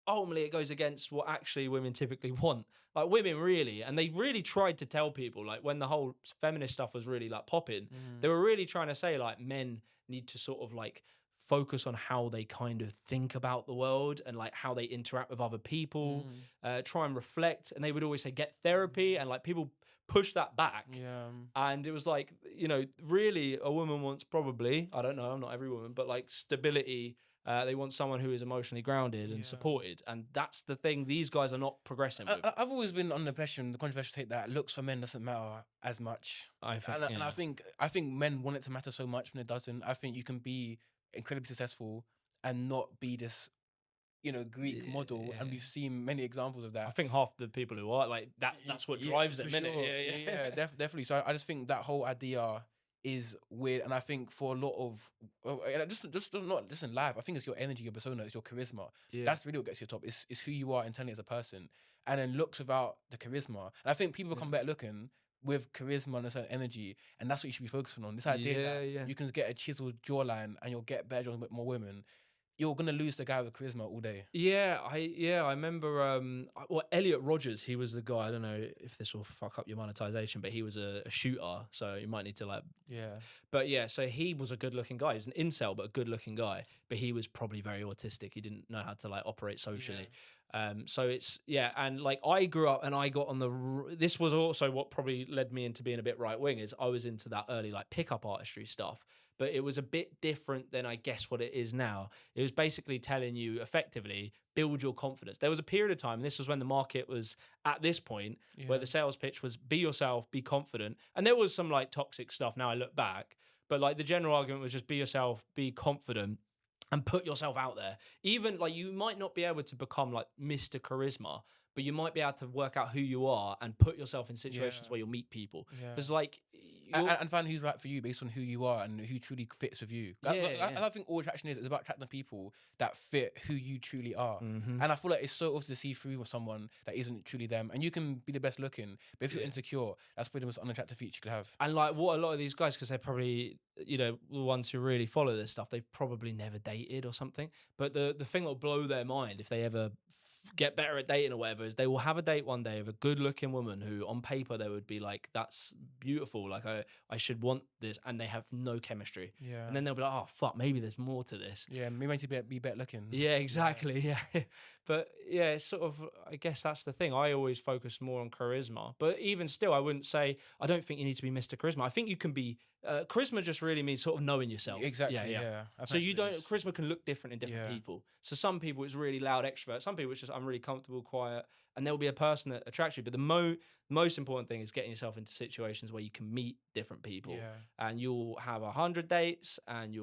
ultimately it goes against what actually women typically want. Like women really, and they really tried to tell people, like when the whole feminist stuff was really like popping, they were really trying to say like men need to sort of like focus on how they kind of think about the world and like how they interact with other people, try and reflect. And they would always say get therapy, and like people push that back. Yeah. And it was like, really a woman wants, probably, I don't know, I'm not every woman, but like stability. They want someone who is emotionally grounded and supported. And that's the thing these guys are not progressing with. I've always been on the impression, the controversial take, that looks for men doesn't matter as much. I think men want it to matter so much when it doesn't. I think you can be incredibly successful and not be this, Greek model, and we've seen many examples of that. I think half the people who are like that, that's what drives them, innit? Sure. Yeah, definitely. So I just think that whole idea is weird, and I think for a lot of just not just in life, I think it's your energy, your persona, it's your charisma. That's really what gets you top. It's who you are internally as a person, and then looks without the charisma. And I think people become better looking with charisma and a certain energy, and that's what you should be focusing on. This idea that you can get a chiseled jawline and you'll get better jobs with more women. You're gonna lose the guy with charisma all day. I remember Elliot Rodgers, he was the guy, I don't know if this will fuck up your monetization, but he was a shooter, so you might need to like but yeah, so he was a good looking guy. He was an incel but a good looking guy, but he was probably very autistic. He didn't know how to like operate socially. So it's and like I grew up and I got on this was also what probably led me into being a bit right wing, is I was into that early like pickup artistry stuff. But it was a bit different than I guess what it is now. It was basically telling you effectively, build your confidence. There was a period of time, and this was when the market was at this point, where the sales pitch was be yourself, be confident. And there was some like toxic stuff now I look back, but like the general argument was just be yourself, be confident, and put yourself out there. Even like you might not be able to become like Mr. Charisma, but you might be able to work out who you are and put yourself in situations where you'll meet people. Because like... And find who's right for you based on who you are and who truly fits with you. I think all attraction is about attracting people that fit who you truly are. And I feel like it's so obvious to see through with someone that isn't truly them. And you can be the best looking, but if you're insecure, that's probably the most unattractive feature you could have. And like what a lot of these guys, because they're probably, the ones who really follow this stuff, they've probably never dated or something. But the thing that will blow their mind if they ever get better at dating or whatever is they will have a date one day of a good looking woman who on paper they would be like, that's beautiful, like I should want this, and they have no chemistry. Yeah. And then they'll be like, oh fuck, maybe there's more to this. Yeah, maybe meant to be better looking. Yeah, exactly. Yeah. But yeah, it's sort of, I guess that's the thing. I always focus more on charisma. But even still, I wouldn't say, I don't think you need to be Mr. Charisma. I think you can be, charisma just really means sort of knowing yourself. Exactly, yeah. I So think you that's what don't, it is. charisma can look different in different Yeah. people. So some people it's really loud extrovert. Some people it's just, I'm really comfortable, quiet. And there will be a person that attracts you. But the most important thing is getting yourself into situations where you can meet different people. Yeah. And you'll have 100 dates and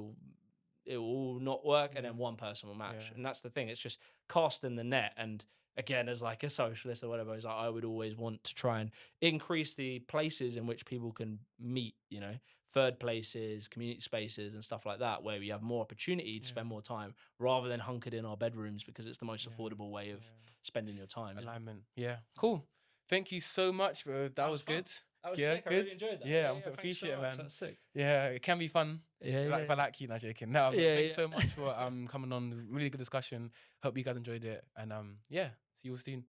it will all not work, and then one person will match. Yeah. And that's the thing. It's just casting the net. And again, as like a socialist or whatever, it's like I would always want to try and increase the places in which people can meet, you know, third places, community spaces and stuff like that, where we have more opportunity to spend more time rather than hunkered in our bedrooms because it's the most affordable way of spending your time. Alignment. Yeah. Cool. Thank you so much, bro. That was fun. good. That was Yeah, sick. I good. really enjoyed that. Yeah, I thanks appreciate so it, much. man. That's sick. Yeah, it can be fun. Yeah, If I like you, not joking. No, Yeah, thanks yeah. so much for coming on. Really good discussion. Hope you guys enjoyed it. And yeah, see you all soon.